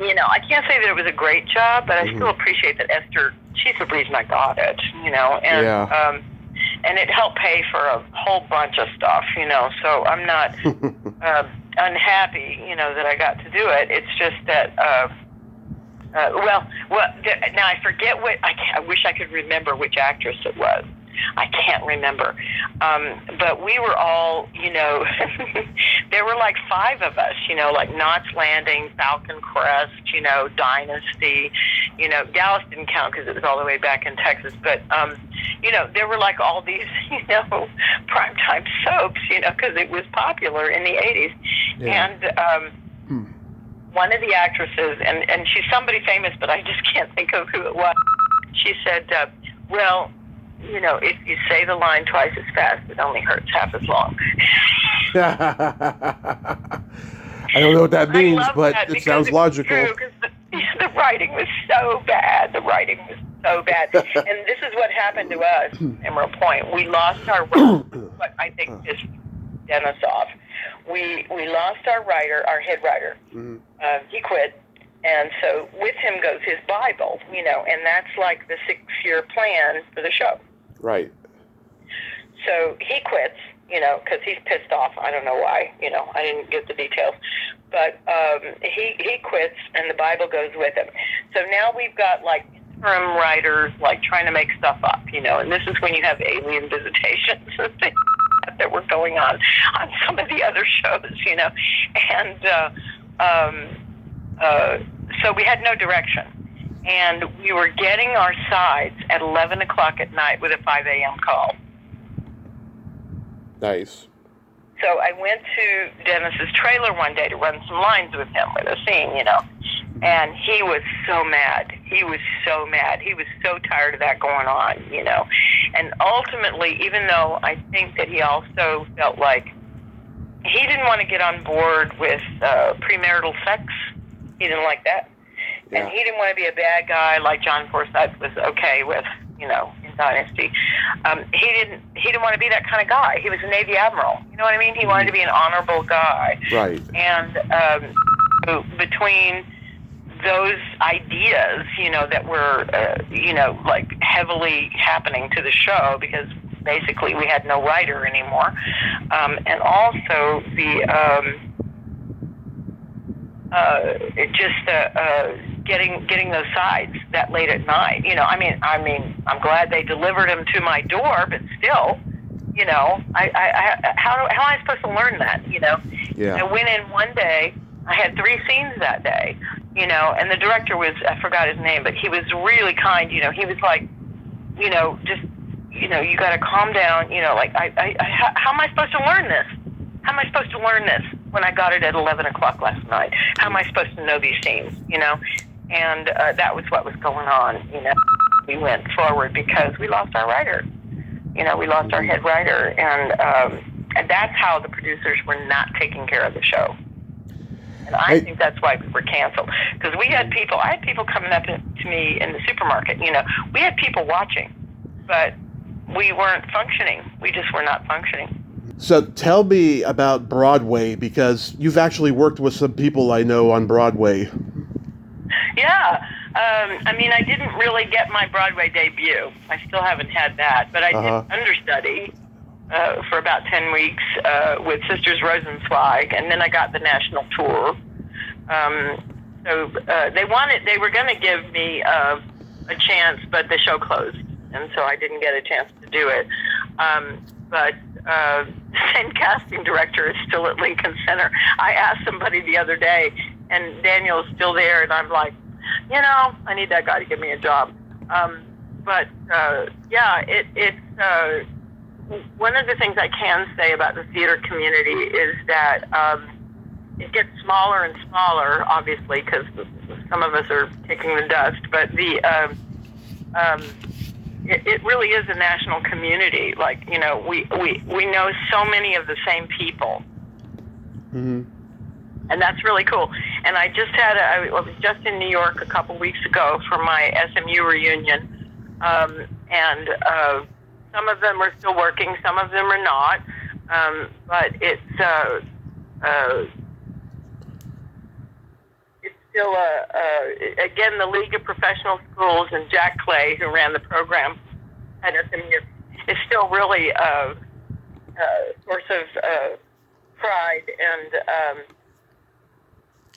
[SPEAKER 2] I can't say that it was a great job, but I still appreciate that Esther, she's the reason I got it, and, and it helped pay for a whole bunch of stuff, so I'm not unhappy, that I got to do it. It's just that, now I forget I wish I could remember which actress it was. I can't remember. But we were all, there were like 5 of us, like Knots Landing, Falcon Crest, Dynasty, Dallas didn't count because it was all the way back in Texas. But, there were like all these, primetime soaps, because it was popular in the 80s. Yeah. And one of the actresses, and she's somebody famous, but I just can't think of who it was, she said, well, if you say the line twice as fast, it only hurts half as long.
[SPEAKER 1] I don't know what that means, but it sounds logical.
[SPEAKER 2] True, the writing was so bad. And this is what happened to us, Emerald Point. We lost our writer, what I think is Dennis off. We lost our writer, our head writer. He quit. And so with him goes his Bible, and that's like the 6-year plan for the show.
[SPEAKER 1] Right.
[SPEAKER 2] So he quits, because he's pissed off. I don't know why, I didn't get the details. But he quits, and the Bible goes with him. So now we've got, like, interim writers, like, trying to make stuff up, and this is when you have alien visitations and things that were going on some of the other shows, and so we had no direction. And we were getting our sides at 11 o'clock at night with a 5 a.m. call.
[SPEAKER 1] Nice.
[SPEAKER 2] So I went to Dennis's trailer one day to run some lines with him with a scene, and he was so mad. He was so tired of that going on, And ultimately, even though I think that he also felt like he didn't want to get on board with premarital sex, he didn't like that. Yeah. And he didn't want to be a bad guy like John Forsythe was okay with, in Dynasty. He didn't want to be that kind of guy. He was a Navy admiral. You know what I mean? He wanted to be an honorable guy.
[SPEAKER 1] Right.
[SPEAKER 2] And between those ideas, that were, like heavily happening to the show, because basically we had no writer anymore, and also the getting those sides that late at night. I mean, I'm glad they delivered them to my door, but still, how am I supposed to learn that?
[SPEAKER 1] Yeah.
[SPEAKER 2] I went in one day. I had 3 scenes that day, and the director was, I forgot his name, but he was really kind. He was like, just, you got to calm down. Like, how am I supposed to learn this? How am I supposed to learn this when I got it at 11 o'clock last night? How am I supposed to know these scenes, And that was what was going on, We went forward because we lost our writer. We lost our head writer. And that's how the producers were not taking care of the show. And I think that's why we were canceled. Because I had people coming up to me in the supermarket, We had people watching, but we weren't functioning. We just were not functioning.
[SPEAKER 1] So tell me about Broadway, because you've actually worked with some people I know on Broadway.
[SPEAKER 2] Yeah. I didn't really get my Broadway debut. I still haven't had that, but I did understudy for about 10 weeks with Sisters Rosenzweig, and then I got the national tour. So they were going to give me a chance, but the show closed, and so I didn't get a chance to do it. But the same casting director is still at Lincoln Center. I asked somebody the other day, and Daniel's still there, and I'm like, I need that guy to give me a job. It's one of the things I can say about the theater community is that it gets smaller and smaller, obviously, because some of us are kicking the dust, but it really is a national community. Like, we know so many of the same people.
[SPEAKER 1] Mm-hmm.
[SPEAKER 2] And that's really cool. And I was just in New York a couple weeks ago for my SMU reunion. And some of them are still working, some of them are not. But it's still, again, the League of Professional Schools and Jack Clay, who ran the program at SMU, is still really a source of pride and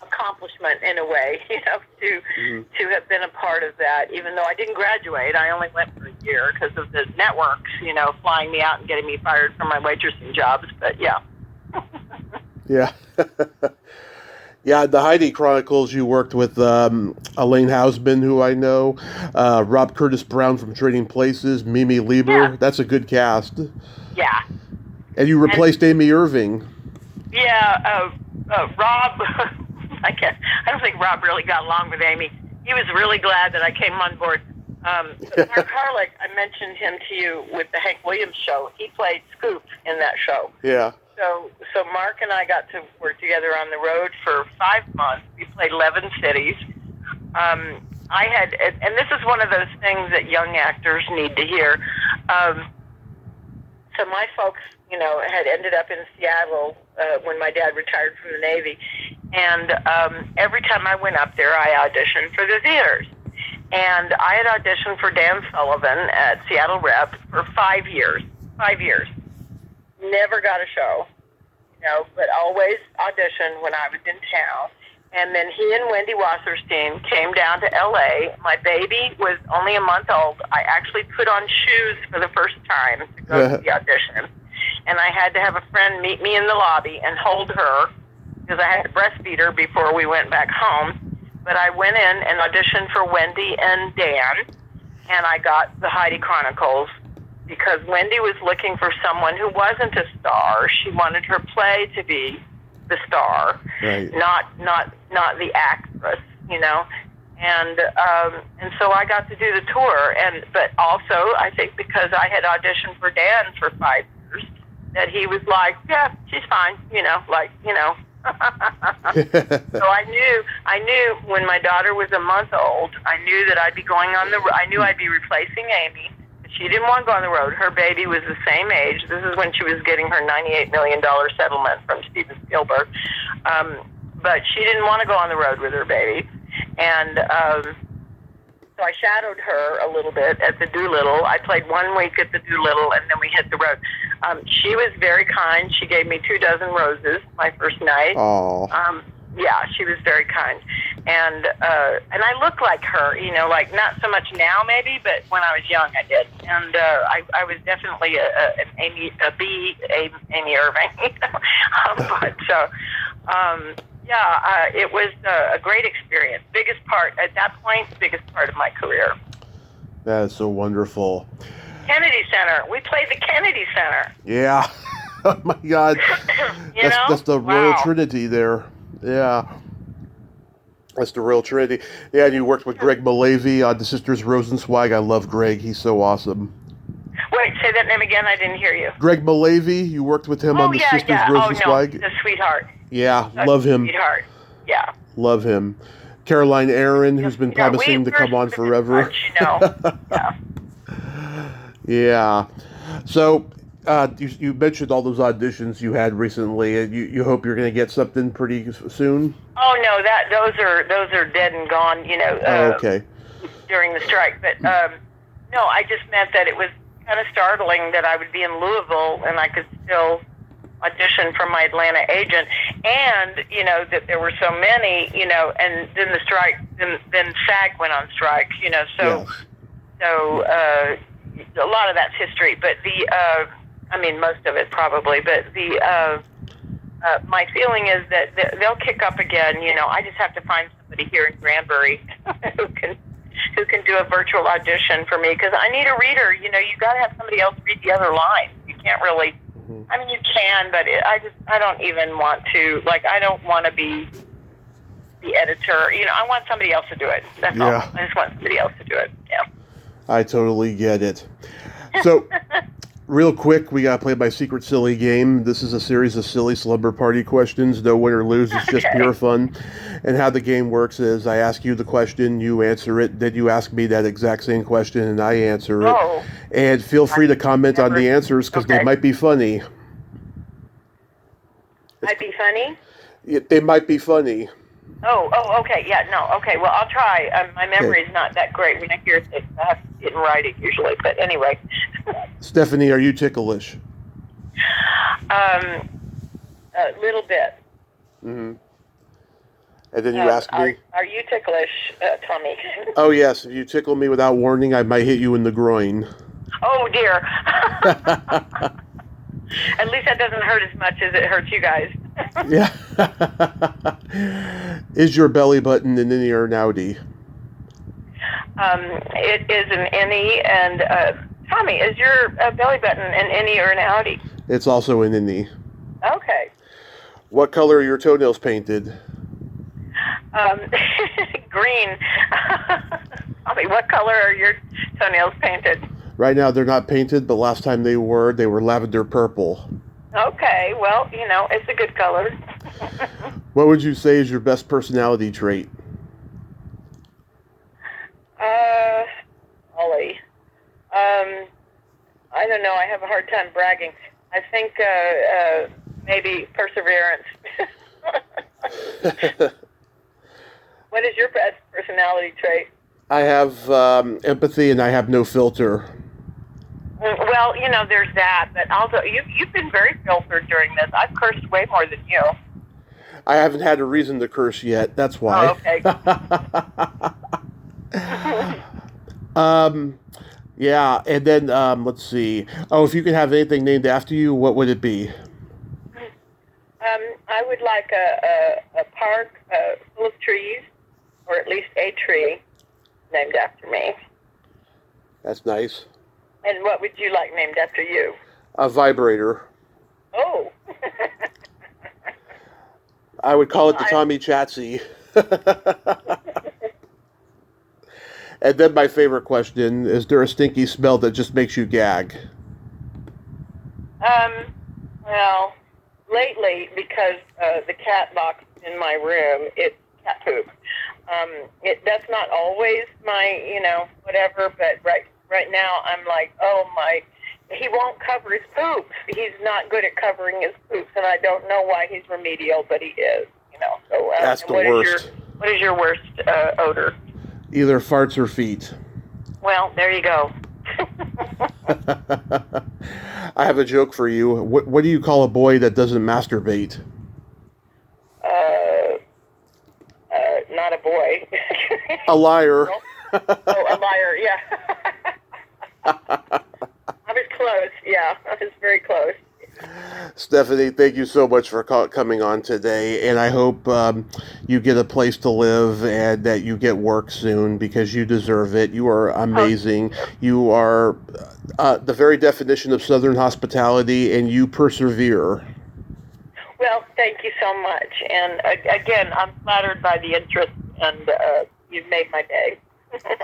[SPEAKER 2] accomplishment in a way, to have been a part of that. Even though I didn't graduate, I only went for a year because of the networks, flying me out and getting me fired from my waitressing jobs. But yeah.
[SPEAKER 1] Yeah. Yeah, the Heidi Chronicles, you worked with Elaine Hausman, who I know, Rob Curtis Brown from Trading Places, Mimi Lieber.
[SPEAKER 2] Yeah.
[SPEAKER 1] That's a good cast.
[SPEAKER 2] Yeah.
[SPEAKER 1] And you replaced Amy Irving.
[SPEAKER 2] Yeah, Rob, I don't think Rob really got along with Amy. He was really glad that I came on board. But Mark Harlick, I mentioned him to you with the Hank Williams show. He played Scoop in that show.
[SPEAKER 1] Yeah.
[SPEAKER 2] So Mark and I got to work together on the road for 5 months. We played 11 cities. And this is one of those things that young actors need to hear. So my folks, had ended up in Seattle when my dad retired from the Navy. And every time I went up there, I auditioned for the theaters. And I had auditioned for Dan Sullivan at Seattle Rep for 5 years. 5 years. Never got a show, but always auditioned when I was in town. And then he and Wendy Wasserstein came down to L.A. My baby was only a month old. I actually put on shoes for the first time to go to the audition. And I had to have a friend meet me in the lobby and hold her because I had to breastfeed her before we went back home. But I went in and auditioned for Wendy and Dan, and I got the Heidi Chronicles because Wendy was looking for someone who wasn't a star. She wanted her play to be the star,
[SPEAKER 1] right.
[SPEAKER 2] not the actress, And so I got to do the tour, but also I think because I had auditioned for Dan for 5 years, that he was like, yeah, she's fine, So I knew when my daughter was a month old, I knew that I'd be going I knew I'd be replacing Amy. She didn't want to go on the road. Her baby was the same age. This is when she was getting her $98 million settlement from Steven Spielberg. But she didn't want to go on the road with her baby. And so I shadowed her a little bit at the Doolittle. I played 1 week at the Doolittle, and then we hit the road. She was very kind. She gave me 2 dozen roses my first night.
[SPEAKER 1] Oh.
[SPEAKER 2] Yeah, she was very kind, and I look like her, like not so much now maybe, but when I was young I did, and I was definitely an Amy Irving, but it was a great experience. Biggest part of my career.
[SPEAKER 1] That is so wonderful.
[SPEAKER 2] Kennedy Center. We played the Kennedy Center.
[SPEAKER 1] Yeah. Oh my God. That's the Royal Trinity there. Yeah. That's the Royal Trinity. Yeah, and you worked with Greg Malavy on The Sisters Rosenzweig. I love Greg. He's so awesome.
[SPEAKER 2] Wait, say that name again. I didn't hear you.
[SPEAKER 1] Greg Malavy. You worked with him on The Sisters Rosenzweig.
[SPEAKER 2] Oh, no. The sweetheart.
[SPEAKER 1] Yeah, love him.
[SPEAKER 2] Sweetheart. Yeah.
[SPEAKER 1] Love him. Caroline Aaron, who's been promising to come on forever.
[SPEAKER 2] Yeah.
[SPEAKER 1] Yeah. So, you mentioned all those auditions you had recently, and you hope you're going to get something pretty soon?
[SPEAKER 2] Oh no, those are dead and gone.
[SPEAKER 1] Okay.
[SPEAKER 2] During the strike, but no, I just meant that it was kind of startling that I would be in Louisville and I could still audition from my Atlanta agent, and that there were so many, and then the strike, then SAG went on strike, so a lot of that's history, but most of it probably, but my feeling is that they'll kick up again. I just have to find somebody here in Granbury who can do a virtual audition for me, because I need a reader. You got to have somebody else read the other lines. You can't really. I mean, you can, but I don't even want to. I don't want to be the editor. I want somebody else to do it. That's all. I just want somebody else to do it. Yeah.
[SPEAKER 1] I totally get it. So, real quick, we got to play my secret silly game. This is a series of silly slumber party questions. No win or lose. It's just pure fun. And how the game works is I ask you the question, you answer it, then you ask me that exact same question, and I answer it.
[SPEAKER 2] Oh.
[SPEAKER 1] And feel free to comment on the answers, because they might be funny.
[SPEAKER 2] Might be funny?
[SPEAKER 1] Yeah, they might be funny.
[SPEAKER 2] Oh, okay. Yeah, no, okay. Well, I'll try. My memory is not that great. When I hear things, I have to sit and write it usually. But anyway.
[SPEAKER 1] Stephanie, are you ticklish?
[SPEAKER 2] A little bit.
[SPEAKER 1] Mm-hmm. And then you ask me.
[SPEAKER 2] Are you ticklish, Tommy?
[SPEAKER 1] Oh, yes. If you tickle me without warning, I might hit you in the groin.
[SPEAKER 2] Oh, dear. At least that doesn't hurt as much as it hurts you guys.
[SPEAKER 1] Yeah. Is your belly button an innie or an outie?
[SPEAKER 2] It is an innie, and Tommy, is your belly button an innie or an outie?
[SPEAKER 1] It's also an innie.
[SPEAKER 2] Okay.
[SPEAKER 1] What color are your toenails painted?
[SPEAKER 2] Green. Tommy, what color are your toenails painted?
[SPEAKER 1] Right now they're not painted, but last time they were lavender purple.
[SPEAKER 2] Okay, well, it's a good color.
[SPEAKER 1] What would you say is your best personality trait?
[SPEAKER 2] Ollie. I don't know. I have a hard time bragging. I think maybe perseverance. What is your best personality trait?
[SPEAKER 1] I have empathy, and I have no filter.
[SPEAKER 2] Well, there's that, but also you've been very filtered during this. I've cursed way more than you.
[SPEAKER 1] I haven't had a reason to curse yet. That's why.
[SPEAKER 2] Oh, okay.
[SPEAKER 1] Yeah, and then let's see. Oh, if you could have anything named after you, what would it be?
[SPEAKER 2] I would like a park full of trees, or at least a tree named after me.
[SPEAKER 1] That's nice.
[SPEAKER 2] And what would you like named after you?
[SPEAKER 1] A vibrator.
[SPEAKER 2] Oh.
[SPEAKER 1] I would call it the Tommy Chatsy. And then my favorite question, is there a stinky smell that just makes you gag?
[SPEAKER 2] Well, lately, because the cat box in my room, it's cat poop. That's not always my, whatever, but right now I'm like, oh my, he won't cover his poops. He's not good at covering his poops, and I don't know why he's remedial, but he is, So,
[SPEAKER 1] that's the worst.
[SPEAKER 2] What is your worst odor?
[SPEAKER 1] Either farts or feet.
[SPEAKER 2] Well, there you go.
[SPEAKER 1] I have a joke for you. What do you call a boy that doesn't masturbate?
[SPEAKER 2] boy.
[SPEAKER 1] A liar.
[SPEAKER 2] Oh, a liar, yeah. I was close, yeah. I was very close.
[SPEAKER 1] Stephanie, thank you so much for coming on today, and I hope you get a place to live and that you get work soon because you deserve it. You are amazing. You are the very definition of Southern hospitality, and you persevere.
[SPEAKER 2] Well, thank you so much. And again, I'm flattered by the interest, and you've made my day.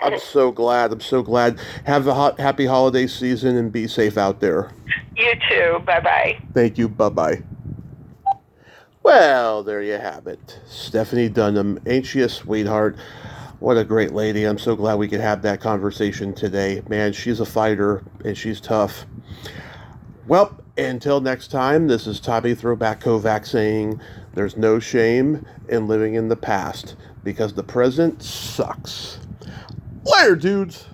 [SPEAKER 1] I'm so glad. I'm so glad. Have a happy holiday season and be safe out there.
[SPEAKER 2] You too. Bye-bye.
[SPEAKER 1] Thank you. Bye-bye. Well, there you have it. Stephanie Dunnam. Ain't she a sweetheart? What a great lady. I'm so glad we could have that conversation today. Man, she's a fighter and she's tough. Well, until next time, this is Tommy Throwback Kovac saying there's no shame in living in the past because the present sucks. Later, dudes.